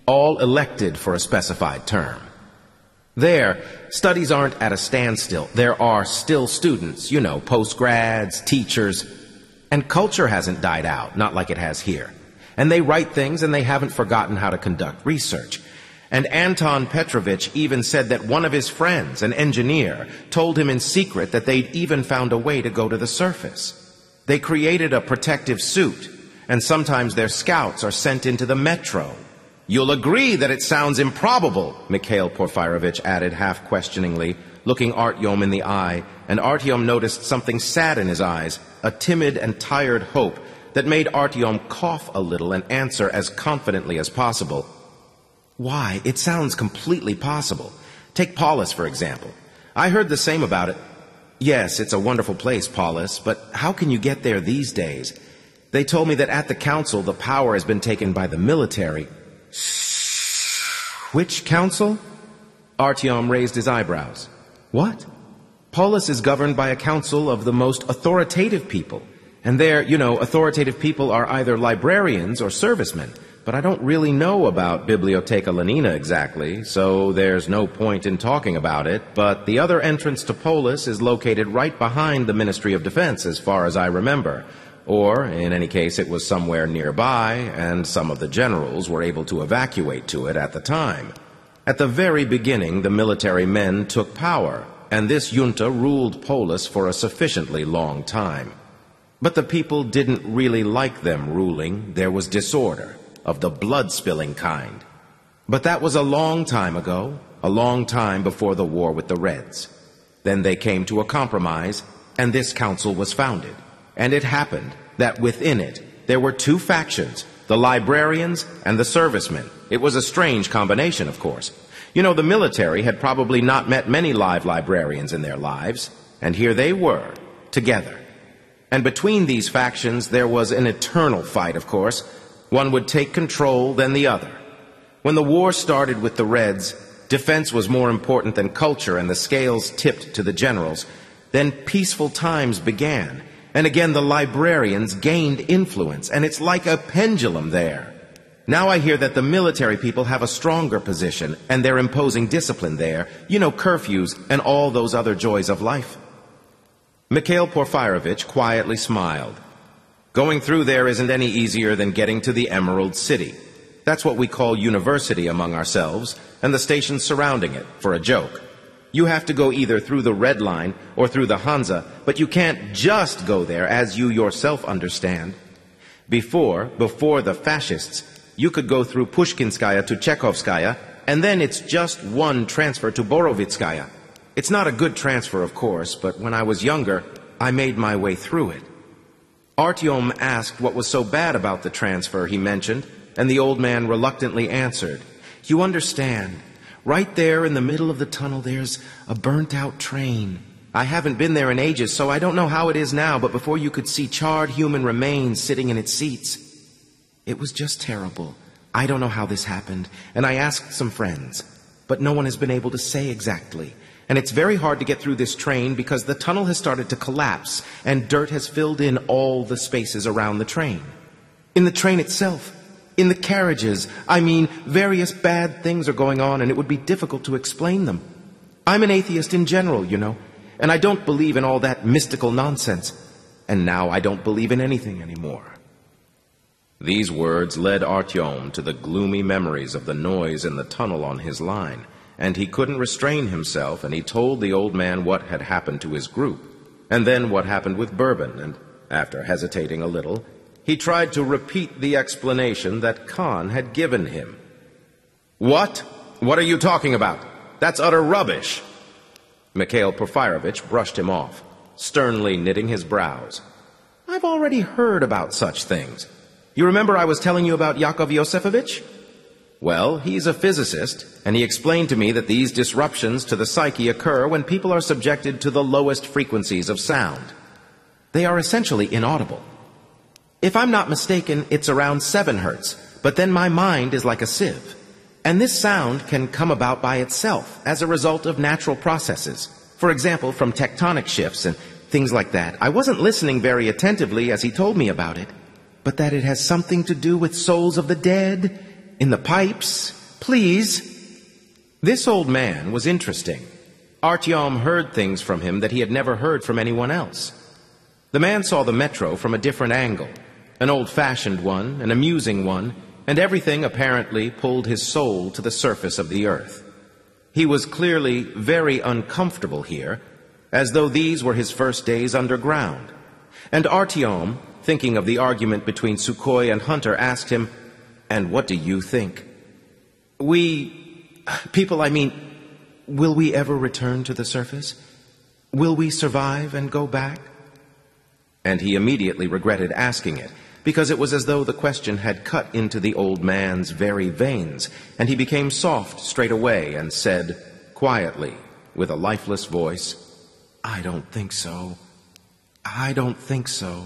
all elected for a specified term. There, studies aren't at a standstill. There are still students, you know, postgrads, teachers, And culture hasn't died out, not like it has here. And they write things and they haven't forgotten how to conduct research. And Anton Petrovich even said that one of his friends, an engineer, told him in secret that they'd even found a way to go to the surface. They created a protective suit, and sometimes their scouts are sent into the metro. You'll agree that it sounds improbable, Mikhail Porfirovich added half-questioningly, looking Artyom in the eye, and Artyom noticed something sad in his eyes, a timid and tired hope that made Artyom cough a little and answer as confidently as possible. Why, it sounds completely possible. Take Paulus, for example. I heard the same about it. Yes, it's a wonderful place, Paulus, but how can you get there these days? They told me that at the council the power has been taken by the military. Which council? Artyom raised his eyebrows. What? Paulus is governed by a council of the most authoritative people. And there, authoritative people are either librarians or servicemen. But I don't really know about Biblioteca Lenina exactly, so there's no point in talking about it. But the other entrance to Polis is located right behind the Ministry of Defense, as far as I remember. Or, in any case, it was somewhere nearby, and some of the generals were able to evacuate to it at the time. At the very beginning, the military men took power, and this junta ruled Polis for a sufficiently long time. But the people didn't really like them ruling. There was disorder, of the blood-spilling kind. But that was a long time ago, a long time before the war with the Reds. Then they came to a compromise, and this council was founded. And it happened that within it, there were two factions, the librarians and the servicemen. It was a strange combination, of course. The military had probably not met many live librarians in their lives, and here they were, together. And between these factions, there was an eternal fight, of course. One would take control, then the other. When the war started with the Reds, defense was more important than culture, and the scales tipped to the generals. Then peaceful times began, and again the librarians gained influence, and it's like a pendulum there. Now I hear that the military people have a stronger position, and they're imposing discipline there, curfews and all those other joys of life. Mikhail Porfirovich quietly smiled. Going through there isn't any easier than getting to the Emerald City. That's what we call university among ourselves, and the stations surrounding it, for a joke. You have to go either through the Red Line or through the Hansa, but you can't just go there, as you yourself understand. Before the fascists, you could go through Pushkinskaya to Chekhovskaya, and then it's just one transfer to Borovitskaya. It's not a good transfer, of course, but when I was younger, I made my way through it. Artyom asked what was so bad about the transfer he mentioned, and the old man reluctantly answered, "You understand, right there in the middle of the tunnel there's a burnt-out train. I haven't been there in ages, so I don't know how it is now, but before you could see charred human remains sitting in its seats. It was just terrible. I don't know how this happened, and I asked some friends, but no one has been able to say exactly. And it's very hard to get through this train because the tunnel has started to collapse and dirt has filled in all the spaces around the train. In the train itself, in the carriages, various bad things are going on and it would be difficult to explain them. I'm an atheist in general, and I don't believe in all that mystical nonsense. And now I don't believe in anything anymore." These words led Artyom to the gloomy memories of the noise in the tunnel on his line. And he couldn't restrain himself, and he told the old man what had happened to his group, and then what happened with Bourbon, and after hesitating a little, he tried to repeat the explanation that Khan had given him. "What? What are you talking about? That's utter rubbish!" Mikhail Porfirovich brushed him off, sternly knitting his brows. "I've already heard about such things. You remember I was telling you about Yakov Yosefovich? Well, he's a physicist, and he explained to me that these disruptions to the psyche occur when people are subjected to the lowest frequencies of sound. They are essentially inaudible. If I'm not mistaken, it's around 7 hertz, but then my mind is like a sieve. And this sound can come about by itself as a result of natural processes. For example, from tectonic shifts and things like that. I wasn't listening very attentively as he told me about it, but that it has something to do with souls of the dead, in the pipes, please." This old man was interesting. Artyom heard things from him that he had never heard from anyone else. The man saw the metro from a different angle, an old-fashioned one, an amusing one, and everything apparently pulled his soul to the surface of the earth. He was clearly very uncomfortable here, as though these were his first days underground. And Artyom, thinking of the argument between Sukhoi and Hunter, asked him, "And what do you think?" Will we ever return to the surface? Will we survive and go back?" And he immediately regretted asking it, because it was as though the question had cut into the old man's very veins, and he became soft straight away and said, quietly, with a lifeless voice, "I don't think so. I don't think so."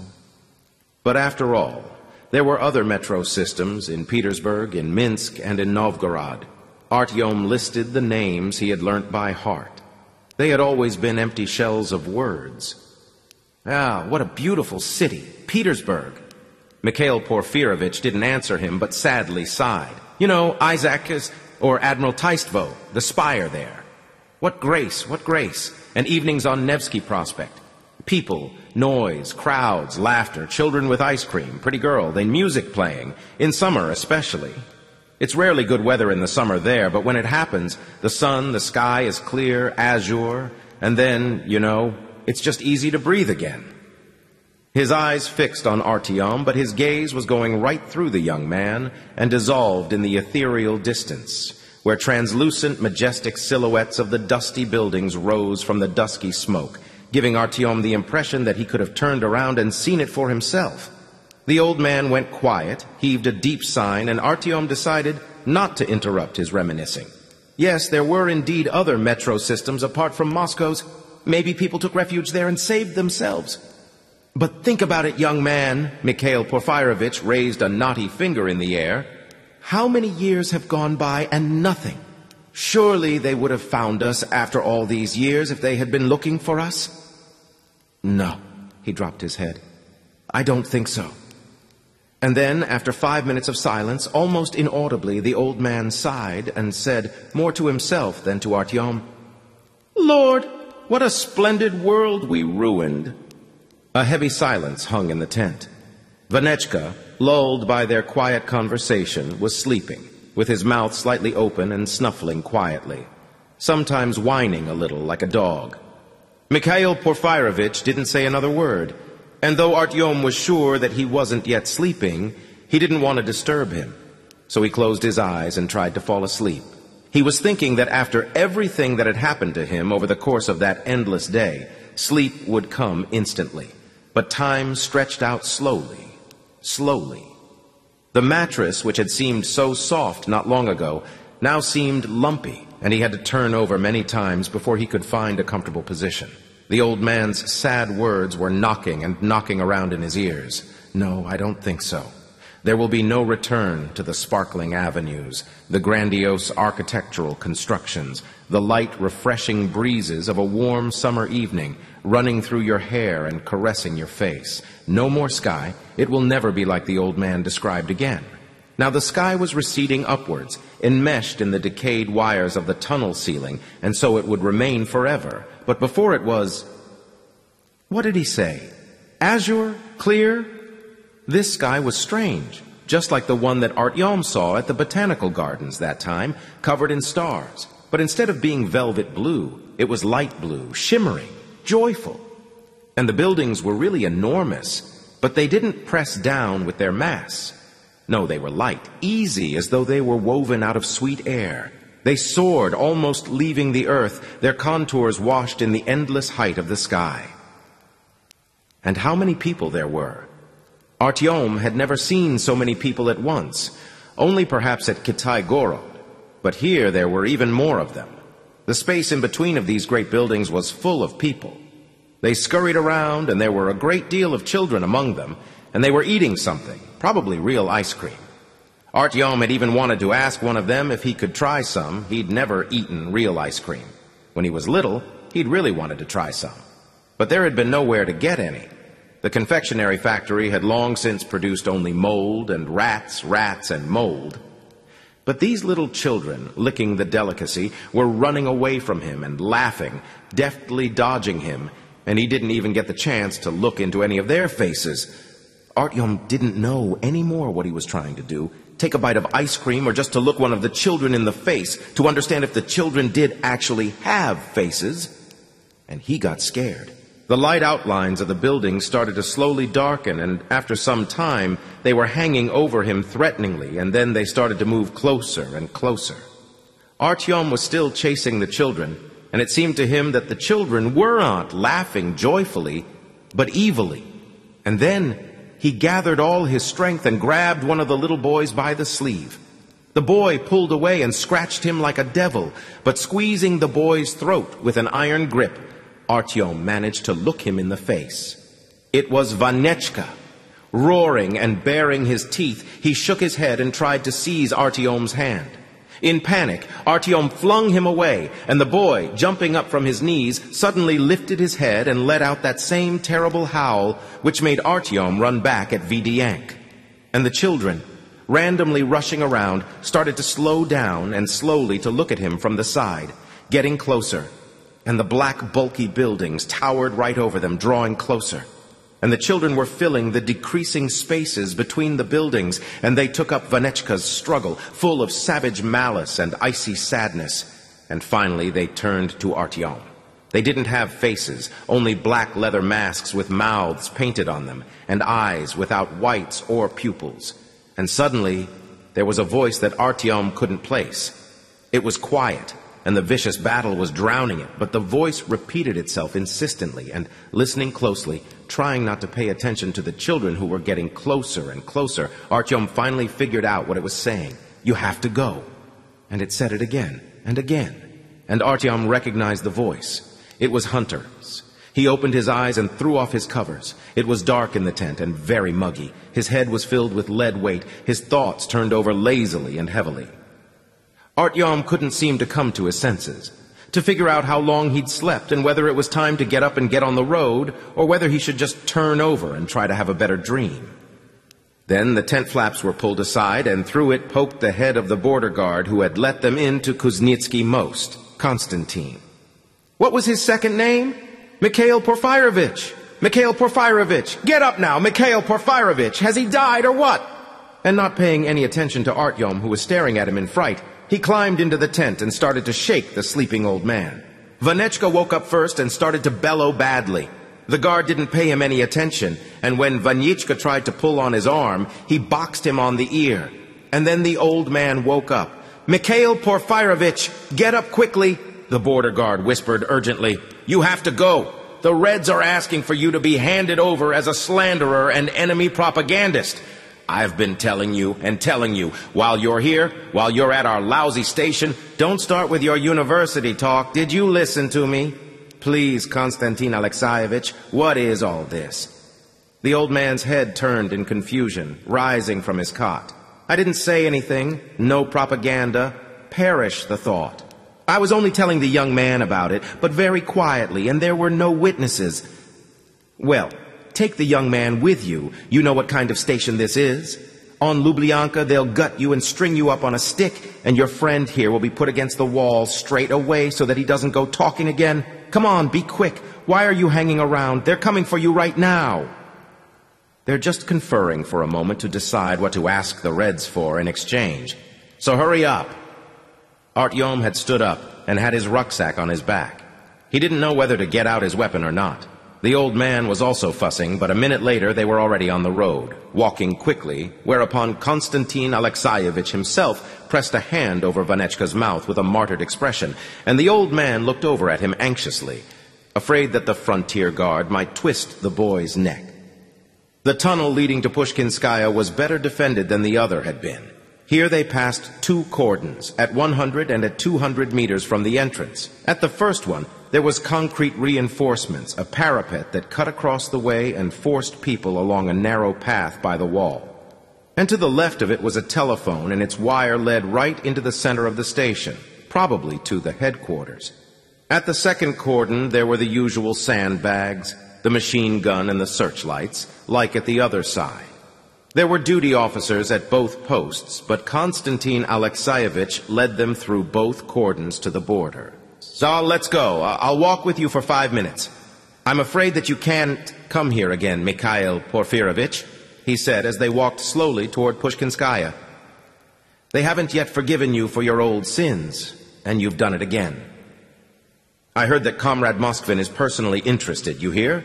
But after all, there were other metro systems in Petersburg, in Minsk, and in Novgorod. Artyom listed the names he had learnt by heart. They had always been empty shells of words. Ah, what a beautiful city, Petersburg. Mikhail Porfirovitch didn't answer him, but sadly sighed. "You know, or Admiral Taistvo, the spire there. What grace, what grace. And evenings on Nevsky Prospect. People, noise, crowds, laughter, children with ice cream, pretty girl, then music playing, in summer especially. It's rarely good weather in the summer there, but when it happens, the sun, the sky is clear, azure, and then, it's just easy to breathe again." His eyes fixed on Artyom, but his gaze was going right through the young man and dissolved in the ethereal distance, where translucent, majestic silhouettes of the dusty buildings rose from the dusky smoke, giving Artyom the impression that he could have turned around and seen it for himself. The old man went quiet, heaved a deep sigh, and Artyom decided not to interrupt his reminiscing. Yes, there were indeed other metro systems apart from Moscow's. Maybe people took refuge there and saved themselves. But think about it, young man. Mikhail Porfirovitch raised a knotty finger in the air. How many years have gone by and nothing? Surely they would have found us after all these years if they had been looking for us? No, he dropped his head. I don't think so. And then, after 5 minutes of silence, almost inaudibly, the old man sighed and said, more to himself than to Artyom, "Lord, what a splendid world we ruined." A heavy silence hung in the tent. Vanechka, lulled by their quiet conversation, was sleeping, with his mouth slightly open and snuffling quietly, sometimes whining a little like a dog. Mikhail Porfirovitch didn't say another word, and though Artyom was sure that he wasn't yet sleeping, he didn't want to disturb him. So he closed his eyes and tried to fall asleep. He was thinking that after everything that had happened to him over the course of that endless day, sleep would come instantly. But time stretched out slowly, slowly. The mattress, which had seemed so soft not long ago, now seemed lumpy, and he had to turn over many times before he could find a comfortable position. The old man's sad words were knocking and knocking around in his ears. No, I don't think so. There will be no return to the sparkling avenues, the grandiose architectural constructions, the light, refreshing breezes of a warm summer evening running through your hair and caressing your face. No more sky. It will never be like the old man described again. Now the sky was receding upwards, enmeshed in the decayed wires of the tunnel ceiling, and so it would remain forever. But before it was... What did he say? Azure? Clear? This sky was strange, just like the one that Artyom saw at the botanical gardens that time, covered in stars. But instead of being velvet blue, it was light blue, shimmering, joyful. And the buildings were really enormous, but they didn't press down with their mass. No, they were light, easy, as though they were woven out of sweet air. They soared, almost leaving the earth, their contours washed in the endless height of the sky. And how many people there were! Artyom had never seen so many people at once, only perhaps at Kitai-Gorod, but here there were even more of them. The space in between of these great buildings was full of people. They scurried around, and there were a great deal of children among them, and they were eating something, probably real ice cream. Artyom had even wanted to ask one of them if he could try some. He'd never eaten real ice cream. When he was little, he'd really wanted to try some. But there had been nowhere to get any. The confectionery factory had long since produced only mold and rats, and mold. But these little children, licking the delicacy, were running away from him and laughing, deftly dodging him, and he didn't even get the chance to look into any of their faces. Artyom didn't know anymore what he was trying to do. Take a bite of ice cream or just to look one of the children in the face to understand if the children did actually have faces. And he got scared. The light outlines of the building started to slowly darken, and after some time, they were hanging over him threateningly, and then they started to move closer and closer. Artyom was still chasing the children, and it seemed to him that the children weren't laughing joyfully, but evilly. And then he gathered all his strength and grabbed one of the little boys by the sleeve. The boy pulled away and scratched him like a devil, but squeezing the boy's throat with an iron grip, Artyom managed to look him in the face. It was Vanechka. Roaring and baring his teeth, he shook his head and tried to seize Artyom's hand. In panic, Artyom flung him away, and the boy, jumping up from his knees, suddenly lifted his head and let out that same terrible howl which made Artyom run back at Vidiank. And the children, randomly rushing around, started to slow down and slowly to look at him from the side, getting closer. And the black, bulky buildings towered right over them, drawing closer. And the children were filling the decreasing spaces between the buildings, and they took up Vanechka's struggle, full of savage malice and icy sadness. And finally they turned to Artyom. They didn't have faces, only black leather masks with mouths painted on them, and eyes without whites or pupils. And suddenly there was a voice that Artyom couldn't place. It was quiet, and the vicious battle was drowning it, but the voice repeated itself insistently, and listening closely, trying not to pay attention to the children who were getting closer and closer, Artyom finally figured out what it was saying. You have to go. And it said it again and again, and Artyom recognized the voice. It was Hunter's. He opened his eyes and threw off his covers. It was dark in the tent and very muggy. His head was filled with lead weight. His thoughts turned over lazily and heavily. Artyom couldn't seem to come to his senses, to figure out how long he'd slept and whether it was time to get up and get on the road, or whether he should just turn over and try to have a better dream. Then the tent flaps were pulled aside, and through it poked the head of the border guard who had let them into Kuznetsky Most, Konstantin. What was his second name? Mikhail Porfirovich! Mikhail Porfirovich! Get up now, Mikhail Porfirovich! Has he died or what? And not paying any attention to Artyom, who was staring at him in fright, he climbed into the tent and started to shake the sleeping old man. Vanechka woke up first and started to bellow badly. The guard didn't pay him any attention, and when Vanechka tried to pull on his arm, he boxed him on the ear. And then the old man woke up. Mikhail Porfirovich, get up quickly, the border guard whispered urgently. You have to go. The Reds are asking for you to be handed over as a slanderer and enemy propagandist. I've been telling you and telling you, while you're here, while you're at our lousy station, don't start with your university talk. Did you listen to me? Please, Konstantin Alexeyevich, what is all this? The old man's head turned in confusion, rising from his cot. I didn't say anything, no propaganda. Perish the thought. I was only telling the young man about it, but very quietly, and there were no witnesses. Well, take the young man with you. You know what kind of station this is. On Lubyanka, they'll gut you and string you up on a stick, and your friend here will be put against the wall straight away so that he doesn't go talking again. Come on, be quick. Why are you hanging around? They're coming for you right now. They're just conferring for a moment to decide what to ask the Reds for in exchange. So hurry up. Artyom had stood up and had his rucksack on his back. He didn't know whether to get out his weapon or not. The old man was also fussing, but a minute later they were already on the road, walking quickly, whereupon Konstantin Alexeyevich himself pressed a hand over Vanechka's mouth with a martyred expression, and the old man looked over at him anxiously, afraid that the frontier guard might twist the boy's neck. The tunnel leading to Pushkinskaya was better defended than the other had been. Here they passed two cordons, at 100 and at 200 meters from the entrance. At the first one, there was concrete reinforcements, a parapet that cut across the way and forced people along a narrow path by the wall. And to the left of it was a telephone, and its wire led right into the center of the station, probably to the headquarters. At the second cordon, there were the usual sandbags, the machine gun and the searchlights, like at the other side. There were duty officers at both posts, but Konstantin Alexeyevich led them through both cordons to the border. So let's go. I'll walk with you for 5 minutes. I'm afraid that you can't come here again, Mikhail Porfirovich, he said as they walked slowly toward Pushkinskaya. They haven't yet forgiven you for your old sins, and you've done it again. I heard that Comrade Moskvin is personally interested, you hear?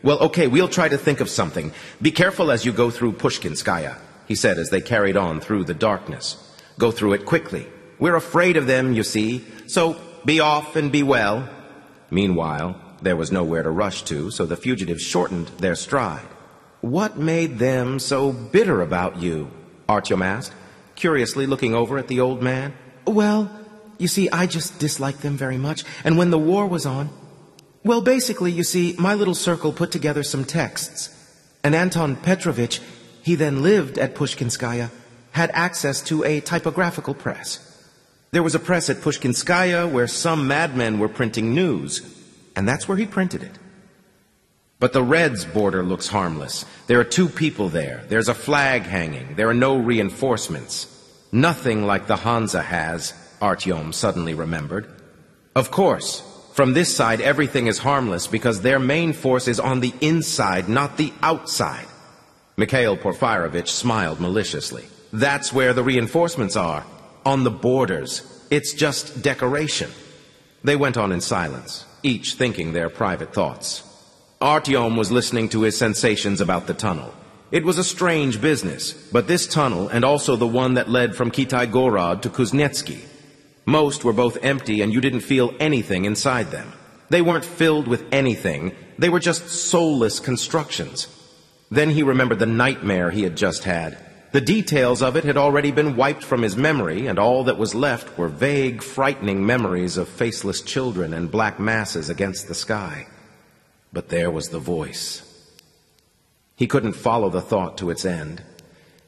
Well, okay, we'll try to think of something. Be careful as you go through Pushkinskaya, he said as they carried on through the darkness. Go through it quickly. We're afraid of them, you see, so be off and be well. Meanwhile, there was nowhere to rush to, so the fugitives shortened their stride. What made them so bitter about you? Artyom asked, curiously looking over at the old man. Well, you see, I just disliked them very much, and when the war was on... Well, basically, you see, my little circle put together some texts, and Anton Petrovich, he then lived at Pushkinskaya, had access to a typographical press. There was a press at Pushkinskaya where some madmen were printing news, and that's where he printed it. But the Reds' border looks harmless. There are 2 people there. There's a flag hanging. There are no reinforcements. Nothing like the Hansa has, Artyom suddenly remembered. Of course, from this side everything is harmless because their main force is on the inside, not the outside. Mikhail Porfirovich smiled maliciously. That's where the reinforcements are, on the borders. It's just decoration. They went on in silence, each thinking their private thoughts. Artyom was listening to his sensations about the tunnel. It was a strange business, but this tunnel and also the one that led from Kitai-Gorod to Kuznetsky. Most were both empty and you didn't feel anything inside them. They weren't filled with anything. They were just soulless constructions. Then he remembered the nightmare he had just had. The details of it had already been wiped from his memory, and all that was left were vague, frightening memories of faceless children and black masses against the sky. But there was the voice. He couldn't follow the thought to its end.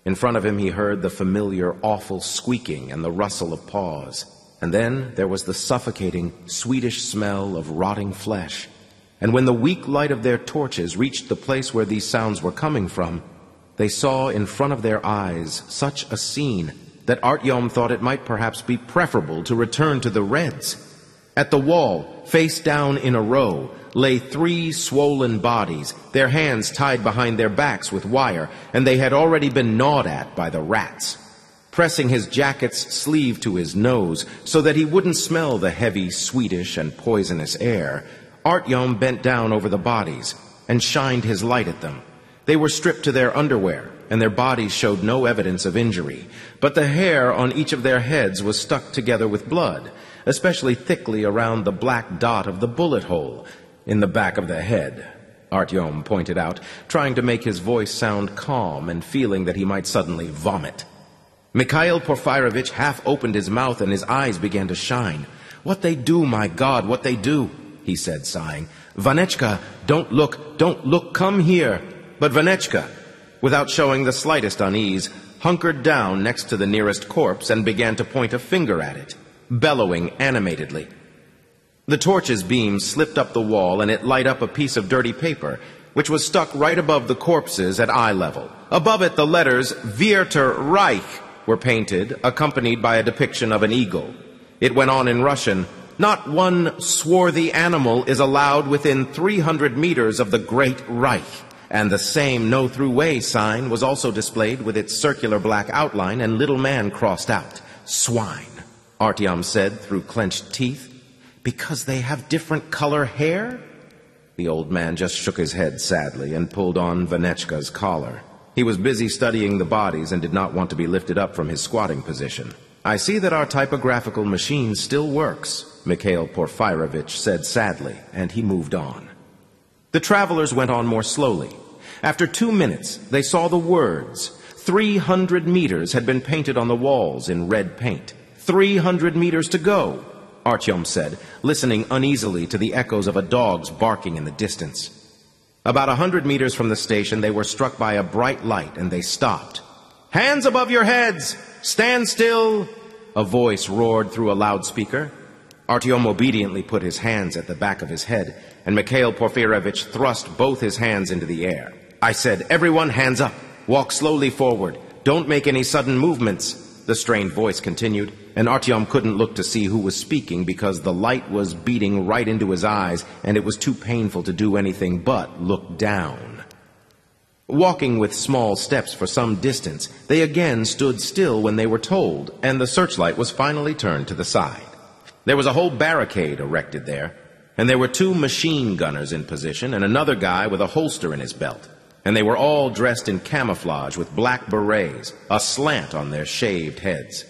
In front of him he heard the familiar, awful squeaking and the rustle of paws. And then there was the suffocating, sweetish smell of rotting flesh. And when the weak light of their torches reached the place where these sounds were coming from, they saw in front of their eyes such a scene that Artyom thought it might perhaps be preferable to return to the Reds. At the wall, face down in a row, lay 3 swollen bodies, their hands tied behind their backs with wire, and they had already been gnawed at by the rats. Pressing his jacket's sleeve to his nose so that he wouldn't smell the heavy, sweetish, and poisonous air, Artyom bent down over the bodies and shined his light at them. They were stripped to their underwear, and their bodies showed no evidence of injury, but the hair on each of their heads was stuck together with blood, especially thickly around the black dot of the bullet hole in the back of the head, Artyom pointed out, trying to make his voice sound calm and feeling that he might suddenly vomit. Mikhail Porfirovich half opened his mouth and his eyes began to shine. "What they do, my God, what they do," he said, sighing. "Vanechka, don't look, come here." But Vanechka, without showing the slightest unease, hunkered down next to the nearest corpse and began to point a finger at it, bellowing animatedly. The torch's beam slipped up the wall and it lit up a piece of dirty paper, which was stuck right above the corpses at eye level. Above it, the letters Vierter Reich were painted, accompanied by a depiction of an eagle. It went on in Russian, "Not one swarthy animal is allowed within 300 meters of the Great Reich." And the same no-through-way sign was also displayed with its circular black outline and little man crossed out. "Swine," Artyom said through clenched teeth. "Because they have different color hair?" The old man just shook his head sadly and pulled on Vanechka's collar. He was busy studying the bodies and did not want to be lifted up from his squatting position. "I see that our typographical machine still works," Mikhail Porfirovich said sadly, and he moved on. The travelers went on more slowly. After 2 minutes, they saw the words. 300 meters had been painted on the walls in red paint. 300 meters to go, Artyom said, listening uneasily to the echoes of a dog's barking in the distance. About 100 meters from the station, they were struck by a bright light, and they stopped. "Hands above your heads! Stand still!" a voice roared through a loudspeaker. Artyom obediently put his hands at the back of his head, and Mikhail Porfirovich thrust both his hands into the air. "I said, everyone hands up. Walk slowly forward. Don't make any sudden movements," the strained voice continued, and Artyom couldn't look to see who was speaking because the light was beating right into his eyes, and it was too painful to do anything but look down. Walking with small steps for some distance, they again stood still when they were told, and the searchlight was finally turned to the side. There was a whole barricade erected there, and there were 2 machine gunners in position and another guy with a holster in his belt. And they were all dressed in camouflage with black berets, aslant on their shaved heads.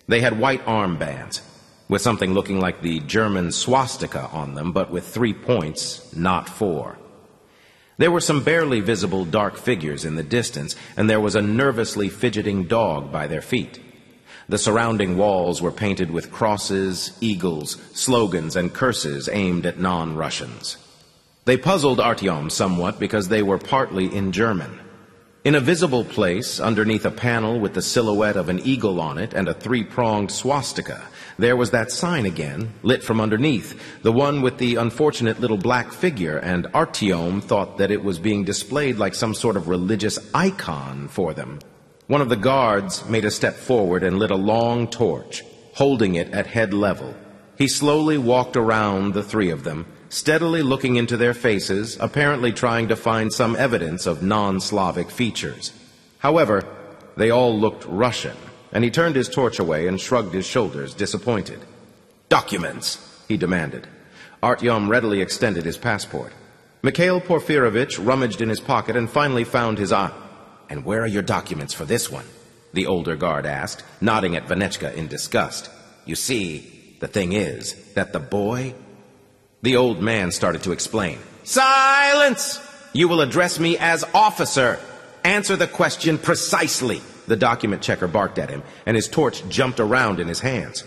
They had white armbands, with something looking like the German swastika on them, but with 3 points, not 4. There were some barely visible dark figures in the distance, and there was a nervously fidgeting dog by their feet. The surrounding walls were painted with crosses, eagles, slogans, and curses aimed at non-Russians. They puzzled Artyom somewhat because they were partly in German. In a visible place, underneath a panel with the silhouette of an eagle on it and a 3-pronged swastika, there was that sign again, lit from underneath, the one with the unfortunate little black figure, and Artyom thought that it was being displayed like some sort of religious icon for them. One of the guards made a step forward and lit a long torch, holding it at head level. He slowly walked around the 3 of them, steadily looking into their faces, apparently trying to find some evidence of non-Slavic features. However, they all looked Russian, and he turned his torch away and shrugged his shoulders, disappointed. "Documents," he demanded. Artyom readily extended his passport. Mikhail Porfirovich rummaged in his pocket and finally found his eye. "And where are your documents for this one?" the older guard asked, nodding at Vanechka in disgust. "You see, the thing is that the boy—" The old man started to explain. "Silence! You will address me as officer. Answer the question precisely," the document checker barked at him, and his torch jumped around in his hands.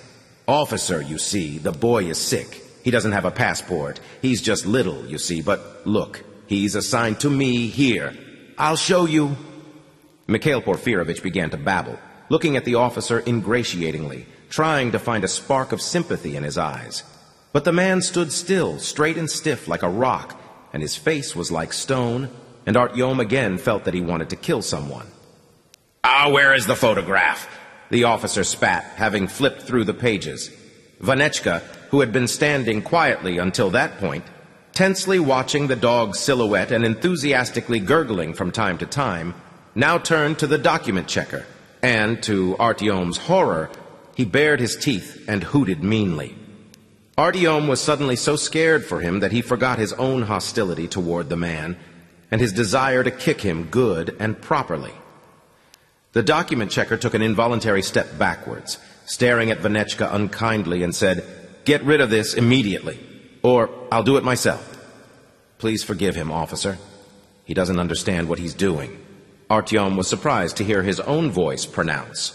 "Officer, you see, the boy is sick. He doesn't have a passport. He's just little, you see, but look, he's assigned to me here. I'll show you." Mikhail Porfirovich began to babble, looking at the officer ingratiatingly, trying to find a spark of sympathy in his eyes. But the man stood still, straight and stiff like a rock, and his face was like stone, and Artyom again felt that he wanted to kill someone. Where is the photograph?" the officer spat, having flipped through the pages. Vanechka, who had been standing quietly until that point, tensely watching the dog's silhouette and enthusiastically gurgling from time to time, now turned to the document checker, and, to Artyom's horror, he bared his teeth and hooted meanly. Artyom was suddenly so scared for him that he forgot his own hostility toward the man and his desire to kick him good and properly. The document checker took an involuntary step backwards, staring at Vanechka unkindly, and said, "Get rid of this immediately, or I'll do it myself." "Please forgive him, officer. He doesn't understand what he's doing." Artyom was surprised to hear his own voice pronounce.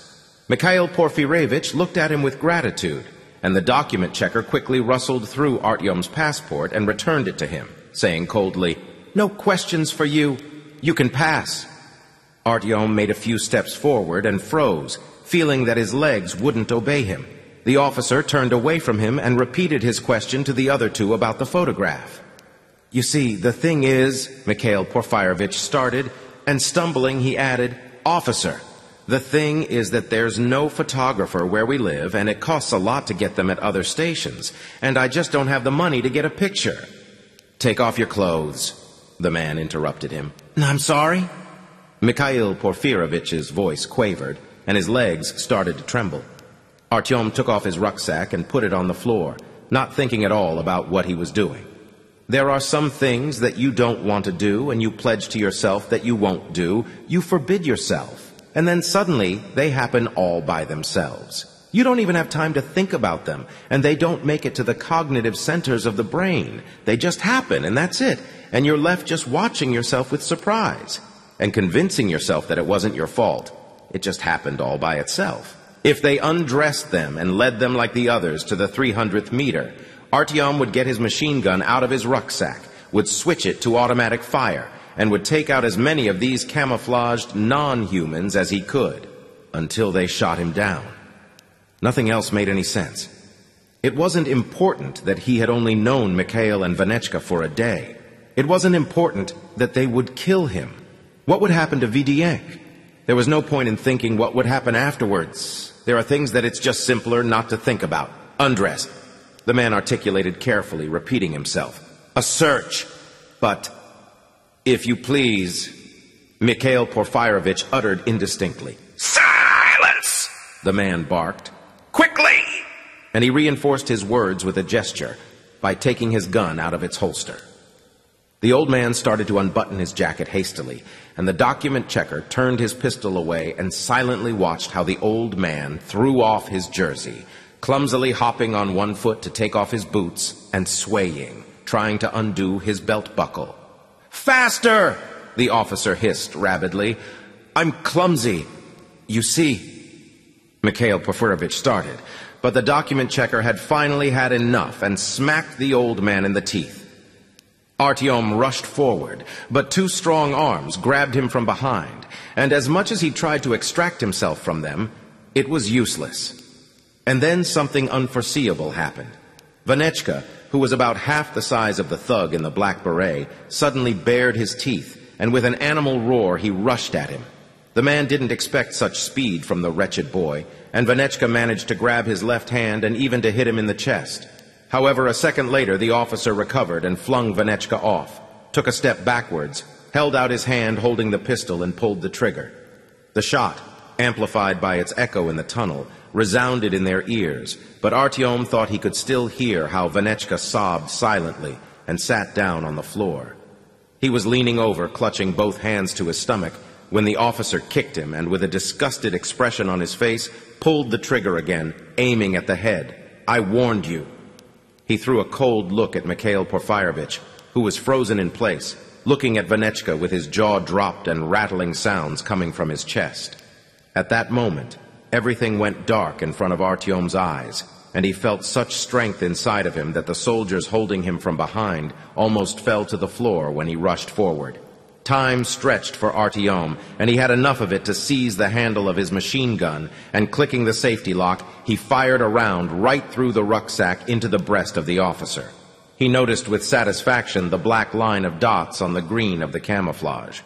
Mikhail Porfirovich looked at him with gratitude, and the document checker quickly rustled through Artyom's passport and returned it to him, saying coldly, "No questions for you. You can pass." Artyom made a few steps forward and froze, feeling that his legs wouldn't obey him. The officer turned away from him and repeated his question to the other 2 about the photograph. "You see, the thing is," Mikhail Porfirovich started, and stumbling he added, "Officer, the thing is that there's no photographer where we live, and it costs a lot to get them at other stations, and I just don't have the money to get a picture." "Take off your clothes," the man interrupted him. "I'm sorry?" Mikhail Porfirovich's voice quavered, and his legs started to tremble. Artyom took off his rucksack and put it on the floor, not thinking at all about what he was doing. There are some things that you don't want to do, and you pledge to yourself that you won't do. You forbid yourself, and then suddenly they happen all by themselves. You don't even have time to think about them, and they don't make it to the cognitive centers of the brain. They just happen, and that's it, and you're left just watching yourself with surprise, and convincing yourself that it wasn't your fault. It just happened all by itself. If they undressed them and led them like the others to the 300th meter, Artyom would get his machine gun out of his rucksack, would switch it to automatic fire, and would take out as many of these camouflaged non-humans as he could, until they shot him down. Nothing else made any sense. It wasn't important that he had only known Mikhail and Vanechka for a day. It wasn't important that they would kill him. What would happen to Vidienko? There was no point in thinking what would happen afterwards. There are things that it's just simpler not to think about. Undress. The man articulated carefully, repeating himself. A search. But, if you please, Mikhail Porfirovich uttered indistinctly. Silence! The man barked. Quickly! And he reinforced his words with a gesture by taking his gun out of its holster. The old man started to unbutton his jacket hastily, and the document checker turned his pistol away and silently watched how the old man threw off his jersey, clumsily hopping on one foot to take off his boots and swaying, trying to undo his belt buckle. Faster! The officer hissed rabidly. I'm clumsy. You see. Mikhail Porfirovich started, but the document checker had finally had enough and smacked the old man in the teeth. Artyom rushed forward, but two strong arms grabbed him from behind, and as much as he tried to extract himself from them, it was useless. And then something unforeseeable happened. Vanechka, who was about half the size of the thug in the black beret, suddenly bared his teeth, and with an animal roar he rushed at him. The man didn't expect such speed from the wretched boy, and Vanechka managed to grab his left hand and even to hit him in the chest. However, a second later, the officer recovered and flung Vanechka off, took a step backwards, held out his hand holding the pistol and pulled the trigger. The shot, amplified by its echo in the tunnel, resounded in their ears, but Artyom thought he could still hear how Vanechka sobbed silently and sat down on the floor. He was leaning over, clutching both hands to his stomach, when the officer kicked him and with a disgusted expression on his face, pulled the trigger again, aiming at the head. I warned you. He threw a cold look at Mikhail Porfirovich, who was frozen in place, looking at Vanechka with his jaw dropped and rattling sounds coming from his chest. At that moment, everything went dark in front of Artyom's eyes, and he felt such strength inside of him that the soldiers holding him from behind almost fell to the floor when he rushed forward. Time stretched for Artyom, and he had enough of it to seize the handle of his machine gun, and clicking the safety lock, he fired a round right through the rucksack into the breast of the officer. He noticed with satisfaction the black line of dots on the green of the camouflage.